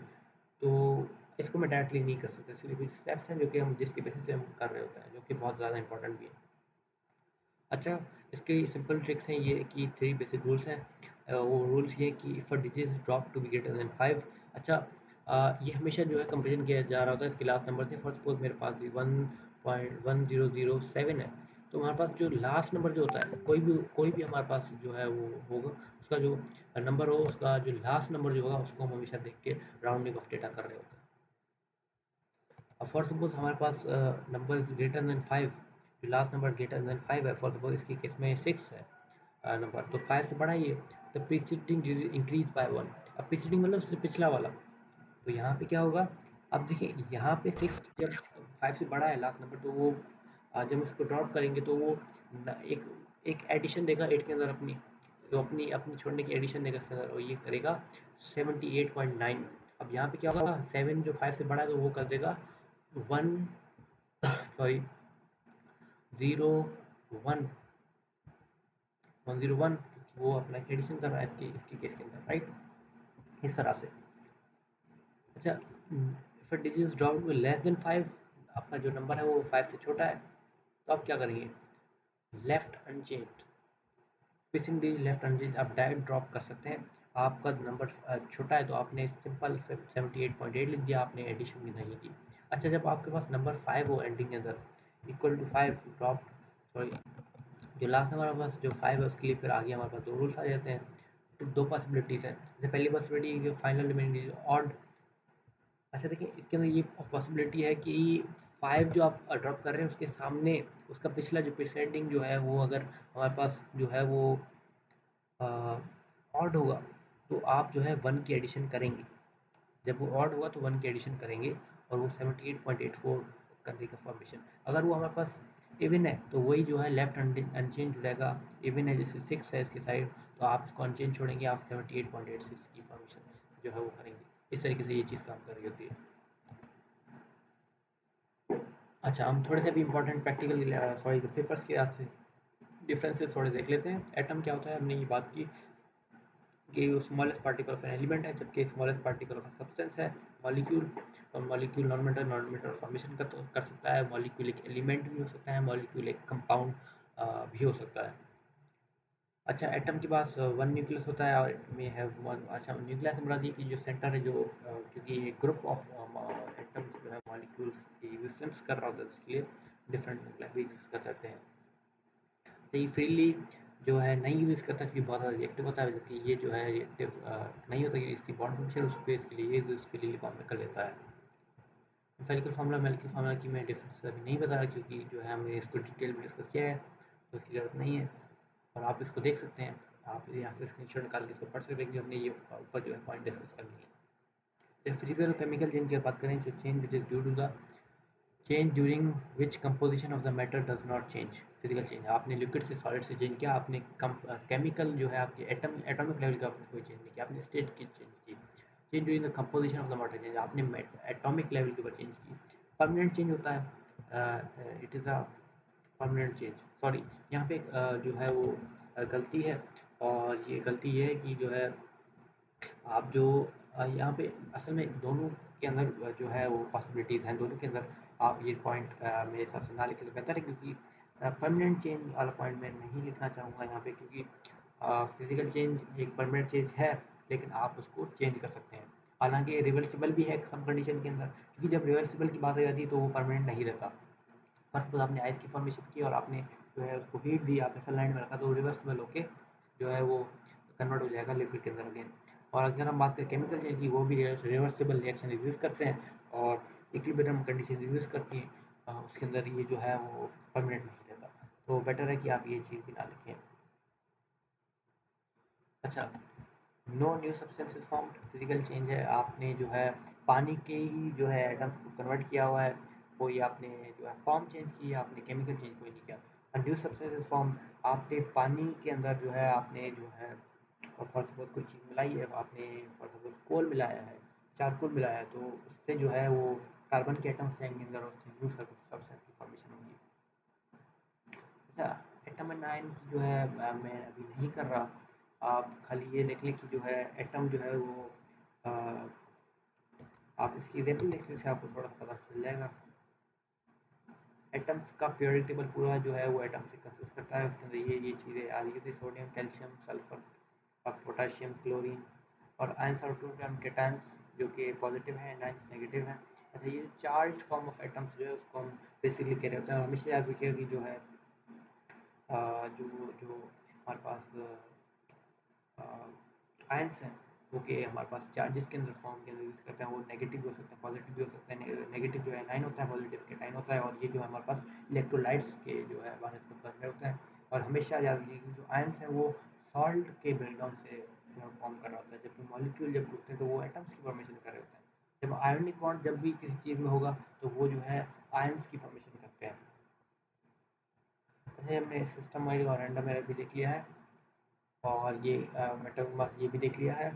तो इसको मैं डायरेक्टली नहीं कर सकता, इसके लिए कुछ स्टेप्स हैं जो कि हम जिसकी बेसिस पे हम कर रहे होते हैं, जो कि बहुत ज़्यादा इंपॉर्टेंट भी है। अच्छा, इसके सिंपल ट्रिक्स हैं ये कि 3 बेसिक रूल्स हैं। वो रूल्स ये हैं कि if a digit is drop to be greater than 5। अच्छा, ये हमेशा जो है कंपेरिज़न किया जा रहा होता है इसके लास्ट नंबर से। फॉर सपोज़ मेरे पास भी 1.1007 है, तो हमारे पास जो लास्ट नंबर जो होता है, कोई भी हमारे पास जो है वो होगा, उसका जो नंबर हो, उसका जो लास्ट नंबर जो होगा उसको हम हमेशा देख के राउंडिंग ऑफ डेटा कर रहे होते हैं। अब फॉर सपोज हमारे पास नंबर ग्रेटर देन 5, जो लास्ट नंबर ग्रेटर देन 5 है, फॉर सपोज इसकी केस में 6 है नंबर, तो 5 से बड़ा ही है, तो प्रीसीडिंग इंक्रीज बाय 1। अब प्रीसीडिंग मतलब उससे पिछला वाला, तो यहाँ पे क्या होगा? अब देखिए यहाँ पे 6 जब 5 से बड़ा है लास्ट नंबर, तो वो जब इसको ड्रॉप करेंगे तो वो एक एक एडिशन देगा 8 के अंदर अपनी, तो अपनी अपनी छोड़ने की एडिशन देगा इसके अंदर, और ये करेगा 78.9। अब यहाँ पे क्या होगा? 7 जो 5 से बड़ा है तो वो कर देगा 1 सॉरी 01 101, क्योंकि वो अपना एडिशन कर रहा है इसकी केस के अंदर, राइट? इस तरह से। अच्छा, if a digit is drop to less than 5, आपका जो नंबर है वो 5 से छोटा है, तो आप क्या करेंगे? Left unchange, preceding the left unchange, आप डायरेक्ट ड्रॉप कर सकते हैं। आपका नंबर छोटा है तो आपने सिंपल 78.8 लिख दिया, आपने एडिशन भी नहीं की। अच्छा, जब आपके पास नंबर 5 हो एंडिंग के अंदर, इक्वल टू 5 ड्रॉप, सॉरी, जो लास्ट नंबर हमारे पास जो 5 है उसके लिए फिर आगे हमारे पास दो रूल्स आ जाते हैं। तो दो पॉसिबिलिटीज़ हैं। जैसे पहली पॉसिबिलिटी जो फाइनल रिमेनिंग ऑड। अच्छा देखिए, इसके अंदर ये पॉसिबिलिटी है कि 5 जो आप ड्रॉप कर रहे हैं उसके सामने उसका पिछला जो प्रीसेंडिंग जो है वो अगर हमारे पास जो है वो ऑड होगा, तो आप जो है 1 की एडिशन करेंगे। जब वो ऑड होगा तो 1 की एडिशन करेंगे, और वो 78.84 करने का फॉर्मेशन। अगर वो हमारे पास इवन है तो वही जो है लेफ्ट अनचेंज जुड़ेगा। इवन है जैसे 6 है इसके साइड, तो आप इसको अनचेंज छोड़ेंगे, आप 78.86 की फॉर्मेशन जो है वो करेंगे। इस तरीके से ये चीज़ काम कर रही होती है। अच्छा, हम थोड़े से भी इंपॉर्टेंट प्रैक्टिकल सॉरी पेपर्स के हाथ से डिफरेंसेस थोड़े देख लेते हैं। एटम क्या होता है, हमने ये बात की कि smallest particle of an element है, जबकि स्मॉलेस्ट पार्टिकल ऑफ सब्सटेंस है मॉलिक्यूल। और मॉलिक्यूल नॉन मैटर फॉर्मेशन कर सकता है, मॉलिक्यूल एक एलिमेंट भी हो सकता है, मॉलिक्यूल एक कंपाउंड भी हो सकता है। अच्छा, एटम के पास वन न्यूक्लियस होता है, और में है वन। अच्छा, न्यूक्लियस से मुराद ये कि जो सेंटर है, जो क्योंकि ये ग्रुप ऑफ एटम्स जो है मॉलिक्यूल्स की एग्जिस्टेंस कर रहा होता है, उसके लिए डिफरेंट न्यूक्लियस भी एग्जिस्ट कर सकते हैं। तो ये फ्रीली जो है नहीं यूज़ करता क्योंकि बहुत ज़्यादा रिएक्टिव होता है, जबकि ये जो है रिएक्टिव नहीं होता क्योंकि इसकी बॉन्ड फंक्शन उस पे इसके लिए ये फ्रीली फॉर्म में कर लेता है। एम्पिरिकल फार्मूला मेलिकल फार्मूला की मैं डिफरेंस अभी नहीं बता रहा, क्योंकि जो है हमने इसको डिटेल में डिस्कस किया है, तो इसकी ज़रूरत नहीं है। और आप इसको देख सकते हैं, आप यहाँ से स्क्रीनशॉट निकाल के इसको पढ़ सकते हैं कि हमने ये ऊपर जो है पॉइंट डिस्कस कर लिए हैं। जब फिजिकल और केमिकल चेंज की बात करें, जो change which is due to the change during which composition of the matter does not change. Physical change, आपने लिक्विड से सॉलिड से चेंज किया, आपने केमिकल जो है आपके एटॉमिक लेवल का आपने कोई चेंज नहीं किया, आपने स्टेट की चेंज की। Change during the composition of the matter change, आपने एटॉमिक लेवल के ऊपर चेंज की। परमानेंट चेंज होता है, it is a permanent change. Sorry, यहाँ पे जो है वो गलती है, और ये गलती ये है कि जो है आप जो यहाँ पे असल में दोनों के अंदर जो है वो पॉसिबिलिटीज़ हैं, दोनों के अंदर आप ये पॉइंट मेरे हिसाब से ना लिखें तो बेहतर है, क्योंकि परमानेंट चेंज वाला पॉइंट मैं नहीं लिखना चाहूँगा यहाँ पे, क्योंकि फिजिकल चेंज एक परमानेंट चेंज है, लेकिन आप उसको चेंज कर सकते हैं। हालांकि रिवर्सिबल भी है सम कंडीशन के अंदर, क्योंकि जब रिवर्सिबल की बात आ जाती है तो वो परमानेंट नहीं रहता। फर्स्ट सपोज आपने आइस की फॉर्मेशन की और आपने जो है उसको हीट दी, आपने सनलाइट में रखा, तो रिवर्सिबल होके जो है वो कन्वर्ट हो जाएगा लिक्विड के अंदर अगेन। और अगर हम बात करें केमिकल चेंज की, वो भी रिवर्सिबल रिएक्शन एग्जिस्ट करते हैं, और इक्विलिब्रियम कंडीशन एग्जिस्ट करती हैं, उसके अंदर ये जो है वो परमानेंट नहीं रहता। तो बेटर है कि आप ये चीज़ भी ना लिखें। अच्छा, no new substance is formed, physical change है, आपने जो है पानी के ही जो है एटम्स को कन्वर्ट किया हुआ है, कोई आपने जो है फॉर्म चेंज की है, आपने केमिकल चेंज कोई नहीं किया। न्यू सब्सटेंस इज फॉर्म, आपने पानी के अंदर जो है आपने जो है फॉर सपोज कोई चीज़ मिलाई है, आपने फॉर सपोज कोल मिलाया है, चारकोल मिलाया है, तो उससे जो है वो कार्बन के एटम्स जाएंगे अंदर, और उससे न्यू सब्सटेंस की फॉर्मेशन होगी। अच्छा, एटम एंड आयन की जो है मैं अभी नहीं कर रहा, आप खाली ये देख लें कि जो है एटम जो है वो आप इसकी एग्जाम्पल देख लीजिए, आपको थोड़ा सा पता चल जाएगा। एटम्स का पीरियोडिक टेबल पूरा जो है वो एटम से कंसिस्ट करता है। उसके अंदर ये चीज़ें आ रही होती है, सोडियम, कैल्शियम, सल्फर और पोटाशियम, क्लोरीन और आयंस और प्रोटॉन केटायंस जो कि पॉजिटिव हैं, एनायंस नेगेटिव हैं। अच्छा, ये चार्ज फॉर्म ऑफ एटम्स जो है उसको हम बेसिकली कह रहे होते हैं। और हमेशा याद रखिएगा कि जो है जो जो हमारे पास आयंस हैं वो के हमारे पास चार्जेस के अंदर फॉर्म के अंदर यूज़ करते हैं। वो नेगेटिव भी हो सकता है, पॉजिटिव भी हो सकता है। नेगेटिव जो है एनाइन होता है, पॉजिटिव केटाइन होता है। और ये जो है हमारे पास इलेक्ट्रोलाइट्स के जो है बनस्पत में होता है। और हमेशा याद रखिए कि जो आयंस हैं वो सॉल्ट के ब्रेकडाउन से फॉर्म कर रहा होता है, जबकि मॉलिक्यूल जब टूटते हैं तो वो एटम्स की फॉर्मेशन कर रहे होते हैं। जब आयोनिक बॉन्ड जब भी किसी चीज़ में होगा तो वो जो है आयंस की फॉर्मेशन करते हैं। जैसे हमने सिस्टम और रैंडम एरर भी देख लिया है, और ये मेटल मास ये भी देख लिया है।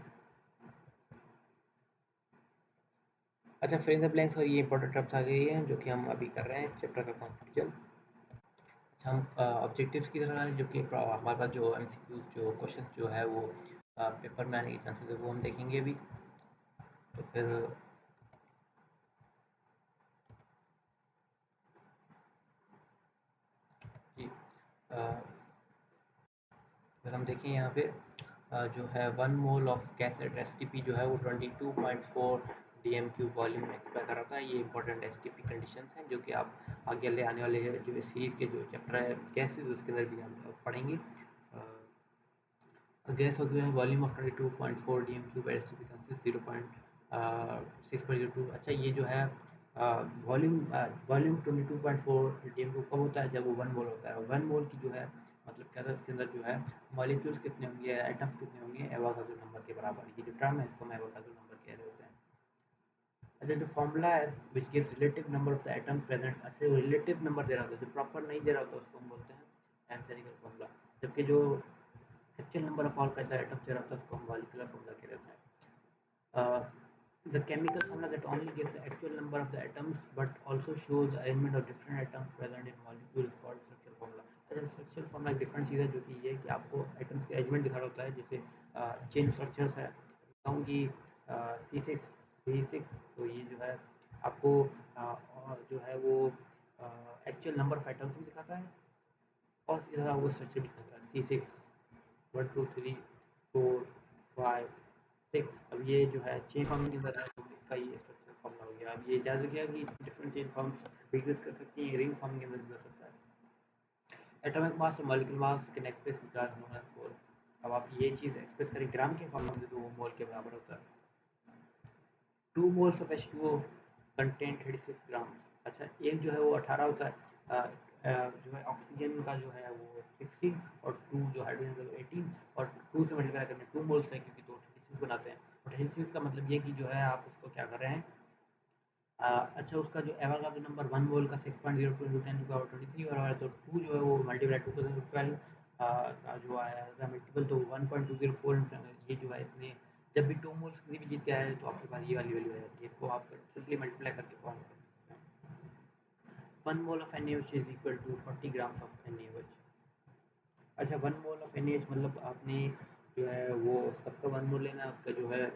अच्छा, फिल इन द ब्लैंक्स और ये इंपॉर्टेंट टर्म्स आ गई हैं जो कि हम अभी कर रहे हैं चैप्टर का कंक्लूजन। अच्छा, हम ऑब्जेक्टिव्स की तरह है जो कि हमारे पास जो एमसीक्यूज जो क्वेश्चन जो है वो पेपर में आने के चांसेस है वो हम देखेंगे अभी। तो जी फिर हम देखें यहाँ पे जो है 1 mole of gas at STP जो है वो 22.4 डीएम क्यूब वॉल्यूम में एक्सपायर कर रहा था। ये इंपॉर्टेंट एसटीपी कंडीशंस हैं जो कि आप आगे ले आने वाले जो सीरीज के जो चैप्टर है गैसेज उसके अंदर भी हम पढ़ेंगे। गैस हो गया है volume of 22.4 D M cube STP consist 0.6.02। अच्छा, ये जो है volume volume 22.4 D M cube कब होता है? जब वो 1 मोल होता है। और 1 मोल की जो है मतलब क्या था, इसके अंदर जो है मॉलिक्यूल्स कितने होंगे, एटम्स कितने होंगे, एवोगाड्रो नंबर के बराबर। ये जो टर्म है इसको हम एवोगाड्रो नंबर कह रहे होते हैं। अच्छा, जो फॉर्मूला है which gives relative number of the atoms present. अच्छा, वो रिलेटिव नंबर दे रहा होता है, जो प्रॉपर नहीं दे रहा होता उसको हम बोलते हैं एम्पिरिकल फॉर्मूला। जबकि जो एक्चुअल नंबर ऑफ ऑल का एटम्स दे रहा होता है उसको हम मॉलिक्यूलर फॉर्मूला कह रहे हैं। The chemical formula that only gives the actual number of the atoms but also shows the arrangement of different atoms present in molecule is called structural formula। अच्छा, structural formula एक different चीज़ है जो कि ये है कि आपको आइटम्स के अरेंजमेंट दिखा रहा होता है। जैसे चेन स्ट्रक्चर्स है, बताऊँ कि C6 तो ये जो है आपको और जो है वो एक्चुअल नंबर ऑफ आइटम्स भी दिखाता है और सीधा वो स्ट्रक्चर दिखाता है। C6 1 2 3 4 5 6। अब ये जो है चेन फॉर्मिंग के अंदर है तो इसका ये स्ट्रक्चर फॉर्मूला हो गया। अब ये याद रखिएगा कि डिफरेंट चेन फॉर्म्स भी यूज कर सकती हैं, रिंग फॉर्मिंग के अंदर भी हो सकता है। एटॉमिक मास और molecular mass can express in gram mole four. अब आप ये चीज़ एक्सप्रेस करें ग्राम के फॉर्म में तो वो मोल के बराबर होता है। 2 moles of H2O contain 36 grams. अच्छा, एक जो है वो 18 होता है, जो है ऑक्सीजन का जो है वो 16 और 2 जो हाइड्रोजन का 18 और 2 से मल्टीप्लाई करने 2 मोल्स है क्योंकि 2 36 बनाते हैं। और 36 का मतलब ये कि जो है आप उसको क्या कर रहे हैं, अच्छा उसका जो एवोगाड्रो नंबर 1 मोल का 6.02 इंटू 10 टू पावर 23 और हमारा तो 2 जो है वो मल्टीप्लाई 2012 का जो आया था मल्टीपल तो 1.204। ये जो है इतने जब भी 2 मोल्स किसी भी चीज़ के आए तो आपके पास ये वाली वैल्यू आ जाती है। इसको आप सिंपली मल्टीप्लाई करके फॉर्म कर सकते हैं। 1 mole of NaOH is equal to 40 grams of NaOH। अच्छा, 1 मोल ऑफ NaOH मतलब आपने जो है वो सबका 1 मोल लेना है, उसका जो है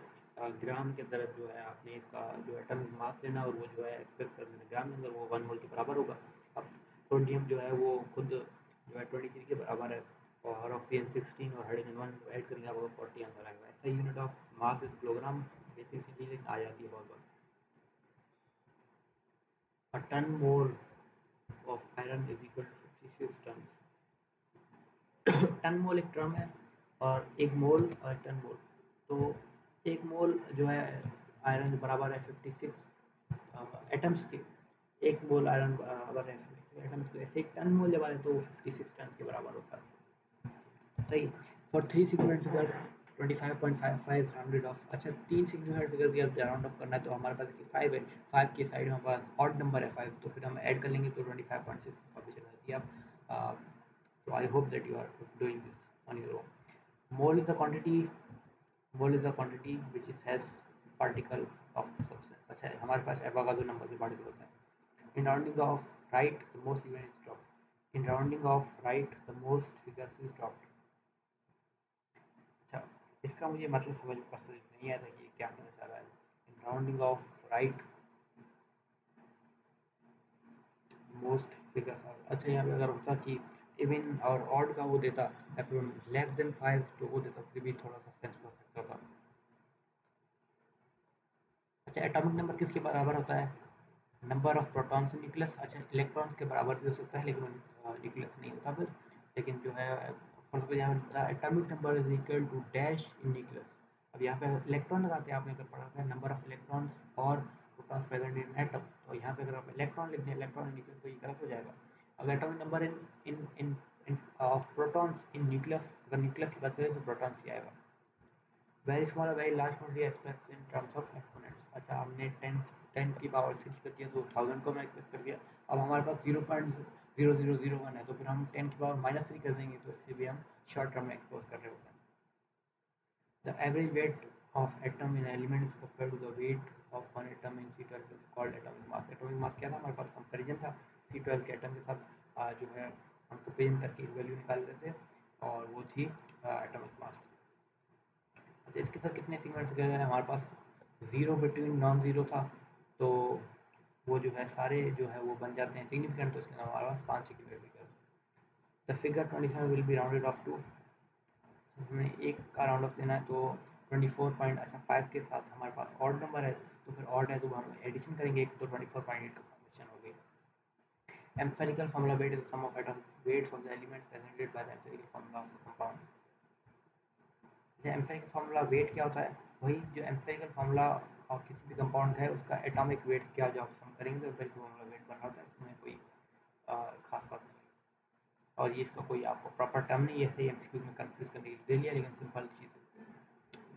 ग्राम के अंदर जो है आपने इसका जो एटॉमिक मास लेना और वो जो है एक्सप्रेस कर देना ग्राम के अंदर, वो 1 मोल के बराबर होगा। अब सोडियम जो है वो खुद जो है 23 के बराबर है और ऑक्सीजन 16 और हाइड्रोजन 1 ऐड करेंगे आपको 40 आंसर आएगा। ऐसा unit of mass is kilogram, basic सी चीज़ आ जाती है बहुत बार। A ton mole of iron is equal to 56 ton. Ton mole एक टर्म है और एक मोल और एक टन मोल। तो एक मोल जो है आयरन बराबर है 56 एटम्स के। एक मोल आयरन बराबर है 56 एटम्स के। ऐसे एक टन मोल जब आए तो वो 56 टन के बराबर होता है। सही। For 3 significant figures 25.55 rounded off. अच्छा, 3 सिग्निफिकेंट फिगर की अब राउंड ऑफ करना है तो हमारे पास 5 है, 5 की साइड में हमारे पास ऑड नंबर है 5, तो फिर हम ऐड कर लेंगे तो 25.6 वापस चला जाती है। आप so I hope that you are doing this on your own. Mole is the quantity mole is the quantity which is has particle of the substance। अच्छा, हमारे पास एवोगाड्रो नंबर के पार्टिकल होते हैं। In rounding off right the most figure is dropped। In rounding off right the most figures is dropped। अच्छा, इसका मुझे मतलब समझ नहीं आया था कि ये क्या कहना चाह रहा है। In rounding off right most figures are. अच्छा यहाँ पे अगर होता कि इवन और ऑड का वो देता या फिर लेस देन 5 तो वो देता फिर भी थोड़ा सा सेंस हो सकता था। अच्छा एटॉमिक नंबर किसके बराबर होता है? Number of protons in nucleus. अच्छा इलेक्ट्रॉन्स के बराबर भी हो सकता है लेकिन न्यूक्लियस नहीं होता फिर। लेकिन जो है फॉर सपोज यहाँ पे atomic number is equal to dash in nucleus. अब यहाँ पे इलेक्ट्रॉन लगाते हैं, आपने अगर पढ़ा था नंबर ऑफ इलेक्ट्रॉन्स और प्रोटॉन्स प्रेजेंट इन एटम, तो यहाँ पे अगर आप इलेक्ट्रॉन लिख दें इलेक्ट्रॉन इन न्यूक्लियस तो ये गलत हो जाएगा। अगर atomic number in in in in of protons in nucleus, अगर न्यूक्लियस की बात करें तो प्रोटॉन्स ही आएगा। Very small very large quantity express in terms of exponents. अच्छा हमने 10 की पावर 6 कर दिया तो 1000 को मैं एक्सप्रेस कर दिया। अब हमारे पास 0.0001 है तो फिर हम 10 की पावर -3 कर देंगे तो इससे भी हम शॉर्ट टर्म में एक्सपोज कर रहे होते हैं। The average weight of atom in element is compare to the weight of one atom in C12 is called atomic mass. Atomic mass क्या था? हमारे पास कंपेरिजन था C12 के एटम के साथ, जो है हम कंपेरिजन करके वैल्यू निकाल रहे थे और वो थी एटॉमिक मास। अच्छा इसके साथ कितने सीक्वेंस गए हैं हमारे पास? ज़ीरो बिटवीन नॉन ज़ीरो था तो वो जो है सारे जो है वो बन जाते हैं सिग्निफिकेंट, तो इसके हमारे पास 5 significant. The figure 27 will be rounded off to. हमें एक का राउंड ऑफ लेना है तो 24 पॉइंट, अच्छा 5 के साथ हमारे पास ऑड नंबर है तो फिर ऑड है तो हम एडिशन करेंगे एक तो 24.8 का फॉर्मेशन हो गई। Empirical formula weight is the sum of atom weights of the elements presented by the empirical formula of the compound. Empirical formula weight क्या होता है? वही जो एम्पेरिकल फार्मूला और किसी भी कंपाउंड है उसका एटॉमिक वेट क्या जो आप सम करेंगे तो एम्पेरिकल फार्मूला वेट बन रहा होता है, इसमें कोई खास बात नहीं। और ये इसका कोई आपको प्रॉपर टर्म नहीं है, ऐसे ही एमसीक्यू में कंफ्यूज करने के लिए दे लिया लेकिन सिंपल चीज़ है।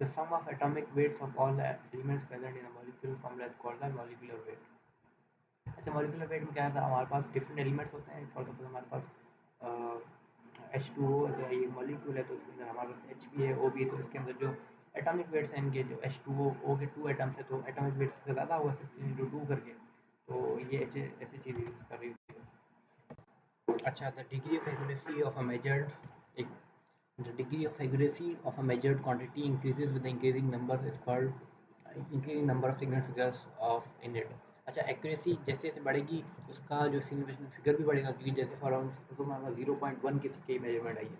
The sum of atomic weights of all the elements present in a molecular formula is called the molecular weight. अच्छा मॉलिक्यूलर वेट में क्या था? हमारे पास डिफरेंट एलिमेंट्स होते हैं, फॉर एग्जाम्पल हमारे पास H2O है, ये मॉलिक्यूल है तो उसके अंदर हमारे पास H भी है O भी है, तो इसके अंदर जो एटॉमिक वेट्स हैं इनके जो H2O के 2 एटम्स है तो एटॉमिक वेट से ज़्यादा हुआ 16 × 2 करके, तो ये ऐसी चीज़ यूज़ कर रही होती है। अच्छा the degree of accuracy of a measured एक the degree of accuracy of a measured quantity increases with the increasing number is called increasing number of significant figures of in it। अच्छा accuracy जैसे जैसे बढ़ेगी उसका जो significant figure भी बढ़ेगा, क्योंकि जैसे फॉर हमारा 0.1 किसी की मेजरमेंट आई है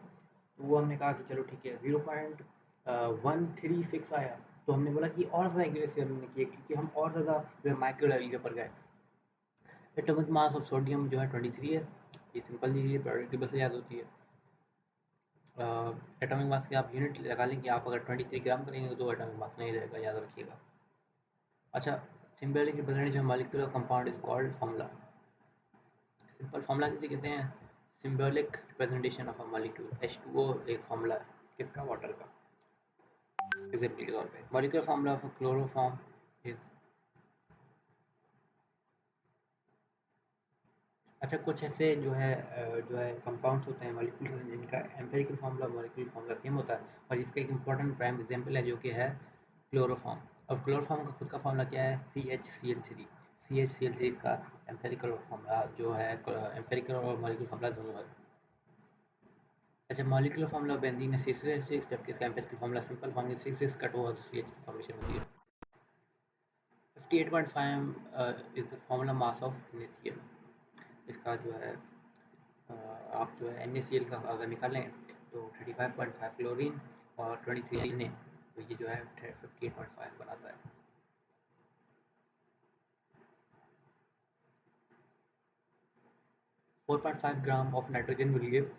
तो वो हमने कहा कि चलो ठीक है 0.136 आया तो हमने बोला कि और ज़्यादा एक्यूरेसी हमने की क्योंकि हम और ज़्यादा जो है माइक्रो लेवल के ऊपर गए। एटॉमिक मास ऑफ सोडियम जो है 23 है, ये सिंपल चीज़ है, प्रायोरिटी बस याद होती है। एटॉमिक मास की आप यूनिट लगा लें कि आप अगर 23 ग्राम करेंगे तो एटॉमिक मास नहीं रहेगा, याद रखिएगा। अच्छा symbolic representation of molecular compound is called formula. Simple formula किसे कहते हैं? Symbolic representation of a molecule. H2O एक फार्मूला है किसका? वाटर का। एग्जाम्पल के तौर पे molecular formula of chloroform is. अच्छा कुछ ऐसे जो है कंपाउंड्स होते हैं मॉलिक्यूल जिनका empirical formula molecular formula same होता है और इसका एक इंपॉर्टेंट प्राइम एग्जांपल है जो कि है क्लोरोफॉर्म। और क्लोरोफॉर्म का खुद का फार्मूला क्या है? CHCl3। CHCl3 का एम्पिरिकल फार्मूला जो है एम्पिरिकल और मॉलिक्यूलर फार्मूला दोनों है। अच्छा मॉलिक्यूलर फार्मूला बेंजीन है C6H6 जबकि इसका empirical formula simple formula 6 cut हुआ तो CH की फॉर्मेशन होती है। 58.5 is the formula mass of NaCl। इसका जो है आप जो है NaCl का अगर निकालें तो 35.5 क्लोरीन और 23 ने तो ये जो है 58.5 बनाता है। 4.5 gram of nitrogen will give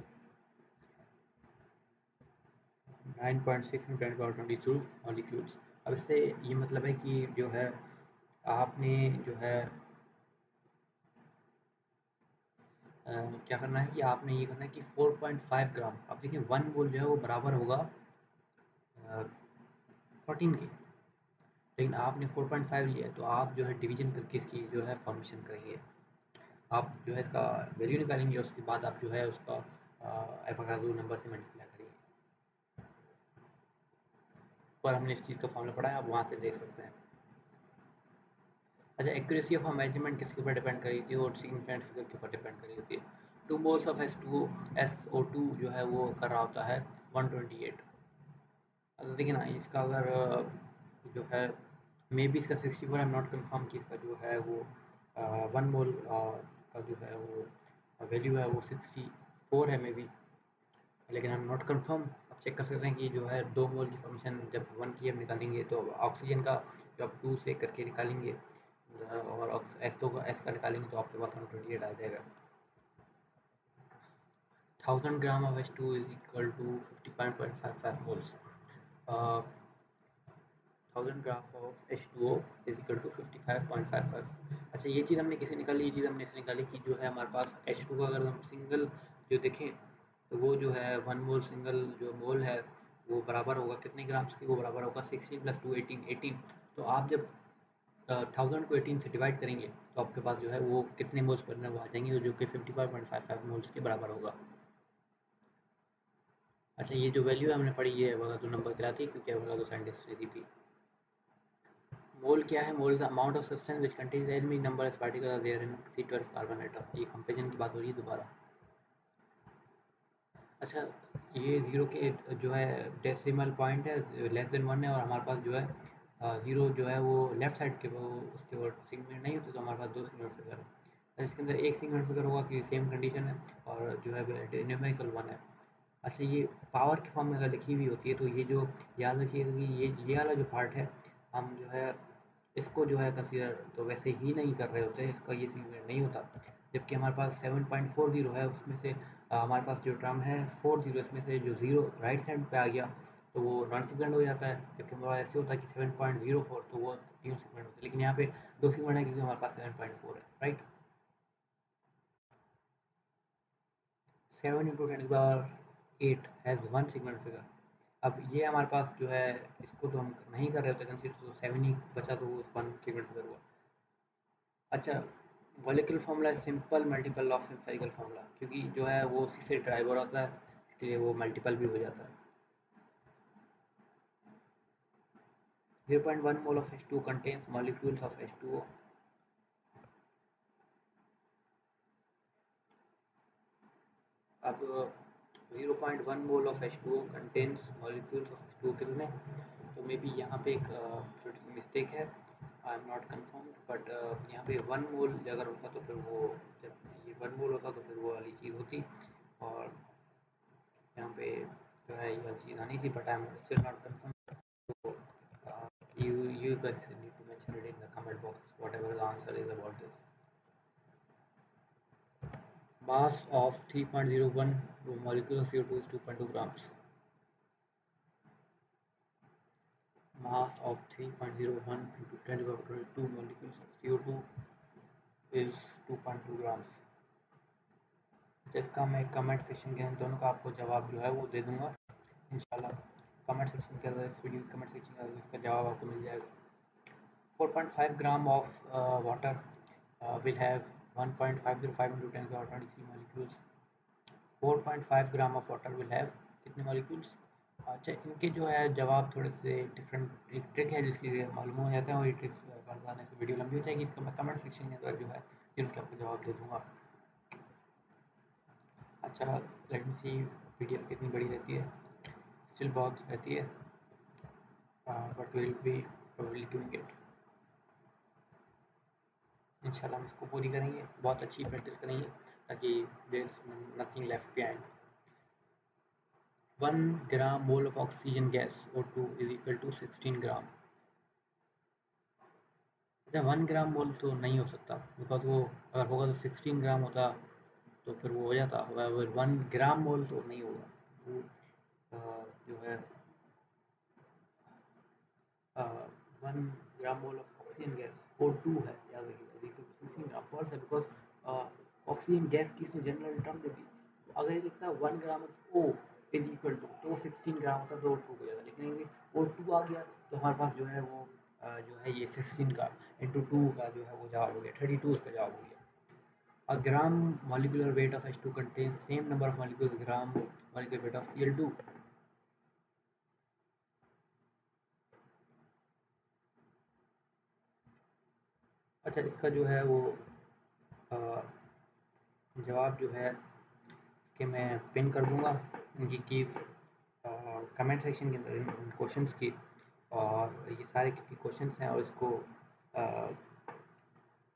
9.6 × 10⁻22 molecules. अब इससे ये मतलब है कि जो है आपने जो है क्या करना है कि आपने ये करना है कि 4.5 ग्राम, अब देखिए 1 मोल जो है वो बराबर होगा 14 के, लेकिन आपने 4.5 लिया है तो आप जो है डिवीजन करके इसकी जो है फॉर्मेशन करेंगे। आप जो है इसका वैल्यू निकालेंगे उसके बाद आप जो है उसका एवोगाड्रो नंबर से मल्टीप्लाई करेंगे। पर हमने इस चीज़ का फॉर्मूला पढ़ा है, आप वहाँ से देख सकते हैं। अच्छा एक्यूरेसी ऑफ अ मेजरमेंट किसके ऊपर डिपेंड करी थी? और सिग्निफिकेंट फिगर के ऊपर डिपेंड करी होती है। 2 मोल्स ऑफ SO2 जो है वो कर रहा होता है 128। अब देखिए ना इसका अगर जो है मे बी इसका 64, आई एम नॉट कन्फर्म कि इसका जो है वो 1 मोल का जो है वो वैल्यू है वो 64 है मे बी, लेकिन आई एम नॉट कन्फर्म। आप चेक कर सकते हैं कि जो है 2 मोल की फॉर्मेशन जब 1 की हम निकालेंगे तो ऑक्सीजन का जो आप 2 से करके निकालेंगे और एस का निकालेंगे तो आपके पास 128 आ जाएगा। 1000 gram of H2 is equal to 55.55 moles. 1000 gram of H2O is equal to 55.55। अच्छा, ये चीज़ हमने कैसे निकाली? ये चीज़ हमने ऐसे निकाली कि जो है हमारे पास H2 का अगर हम सिंगल जो देखें तो वो जो है 1 मोल सिंगल जो मोल है वो बराबर होगा कितने ग्राम्स की? वो बराबर होगा 16 + 2 18। तो आप जब 1000 को 18 से डिवाइड करेंगे तो आपके पास जो है वो कितने मोल्स बनना वो आ जाएंगे, जो कि 55.55 मोल्स के बराबर होगा। अच्छा, ये जो वैल्यू हमने पढ़ी है वो तो नंबर गिराती है क्योंकि वो तो साइंटिस्ट ने दी थी। मोल क्या है? Mole is the amount of substance which contains as many number of particles are there in C12 carbon atom. ये कंपेरिजन की बात हो रही है दोबारा। अच्छा, ये ज़ीरो के जो है डेसिमल पॉइंट है लेस देन 1 है, और हमारे पास जो है ज़ीरो जो है वो लेफ्ट साइड के वो उसके वो सिगमेंट नहीं होते, तो हमारे पास 2 सिगमेंट फिगर है। इसके अंदर एक सिगमेंट फिगर होगा कि सेम कंडीशन है, और जो है न्यूमेरिकल 1 है। अच्छा, ये पावर की फॉर्म में अगर लिखी हुई होती है तो ये जो याद रखिएगा कि ये वाला जो पार्ट है हम जो है इसको जो है कंसीडर तो वैसे ही नहीं कर रहे होते, इसका ये सिग्निफिकेंट नहीं होता। जबकि हमारे पास 7.40 है, उसमें से हमारे पास जो टर्म है 40, इसमें से जो ज़ीरो राइट साइड पे आ गया तो वो नॉन सिग्निफिकेंट हो जाता है। जबकि हमारे पास ऐसे होता है कि 7.04 तो वो तीन सिग्निफिकेंट होता है, लेकिन यहाँ पे दो सिग्निफिकेंट है क्योंकि हमारे पास 7.4 है, right. 7 × 10⁻8 has one significant figure. अब ये हमारे पास जो है इसको तो हम नहीं कर रहे होते कंसीडर, तो 7 ही बचा तो वो 1 सिगमेंट फिगर हुआ। अच्छा, molecular formula simple multiple of empirical formula, क्योंकि जो है वो उसी से ड्राइव हो रहा है, इसलिए वो मल्टीपल भी हो जाता है। 0.1 mole of H2 contains molecules of H2O। अब 0.1 mole of H2O contains molecules of H2O कितने? तो मे बी यहाँ पे एक छोटी सी मिस्टेक है, I am not confirmed, but यहाँ पे 1 मोल अगर होता तो फिर वो, जब ये 1 मोल होता तो फिर वो वाली चीज़ होती, और यहाँ पे जो है ये चीज़ आनी थी, but I am still not confirm. So, you guys need to mention it in the comment box, whatever the answer is about this. Mass of 3.01 molecule of CO2 is 2.2 grams. Mass of 3.01 into 10 to the power 22 molecules of CO2 is 2.2 grams. जिसका मैं comment section के दोनों का आपको जवाब जो है वो दे दूंगा इंशाल्लाह। कमेंट सेक्शन के अंदर, इस वीडियो कमेंट सेक्शन के अंदर इसका जवाब आपको मिल जाएगा। 4.5 gram of water will have 1.505 into 10 to the power 23 molecules. 4.5 gram of water will have कितने मॉलिक्यूल्स? अच्छा, इनके जो है जवाब थोड़े से डिफरेंट, एक ट्रिक है जिसकी मालूम हो जाता है, और ये ट्रिक बताने से वीडियो लंबी हो जाएगी। इसका मैं कमेंट सेक्शन के अंदर जो है जिनके आपको जवाब दे दूँगा। अच्छा, लेट मी सी वीडियो कितनी बड़ी रहती है, स्टिल बहुत रहती है, but will be probably doing it. इंशाल्लाह हम इसको पूरी करेंगे, बहुत अच्छी प्रैक्टिस करेंगे ताकि there is nothing left behind. 1 gram mole of oxygen gas O2 is equal to 16 gram. अच्छा, 1 ग्राम मोल तो नहीं हो सकता, बिकॉज वो अगर होगा तो 16 ग्राम होता, तो फिर वो हो जाता। 1 ग्राम मोल तो नहीं होगा वो, जो है 1 gram mole of oxygen gas O2 है, याद रखिएगा, 16 ग्राम फॉल्स है, बिकॉज ऑक्सीजन गैस की इसने जनरल टर्म दे दी। तो अगर ये लिखता है 1 gram of O is equal to, तो वो 16 ग्राम होता तो O2 हो जाता, लेकिन O2 आ गया तो हमारे पास जो है वो जो है ये 16 का इंटू 2 का जो है वो जवाब हो गया, 32 उसका जवाब हो गया। A gram molecular weight of H2 contains same number of molecules gram molecular weight of Cl2। अच्छा, इसका जो है वो जवाब जो है कि मैं पिन कर दूंगा इनकी कीज़ कमेंट सेक्शन के अंदर इन क्वेश्चंस की। और ये सारे कितने क्वेश्चंस हैं और इसको अ,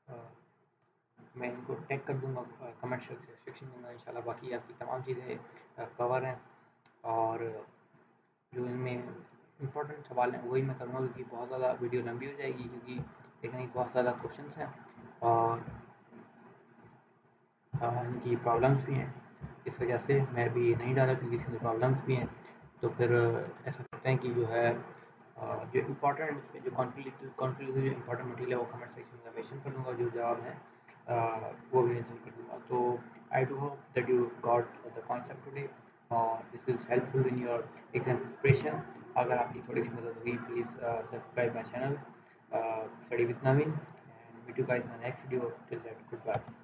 अ, मैं इनको टैग कर दूँगा, कमेंट सेक्शन दूँगा इंशाल्लाह। बाकी आपकी तमाम चीज़ें कवर हैं और जो इनमें इम्पोर्टेंट सवाल हैं वही मैं करूँगा, क्योंकि बहुत ज़्यादा वीडियो लंबी हो जाएगी, क्योंकि देखने में बहुत ज़्यादा क्वेश्चंस हैं और इनकी प्रॉब्लम्स भी हैं। इस वजह से मैं भी नहीं डाला, क्योंकि इसमें प्रॉब्लम्स भी हैं। तो फिर ऐसा करते हैं कि जो है जो इम्पोर्टेंट जो कॉन्क्लूसिव जो इम्पोर्टेंट मटेरियल है वो कमेंट सेक्शन में मेंशन कर दूँगा, जो जवाब हैं वो भी मेंशन कर दूँगा। तो I do hope that you got the concept today और this is helpful in your exam preparation. अगर आपकी थोड़ी-सी मदद हुई, please subscribe my channel study with Naveen, and meet you guys in the next video. Till that, good bye.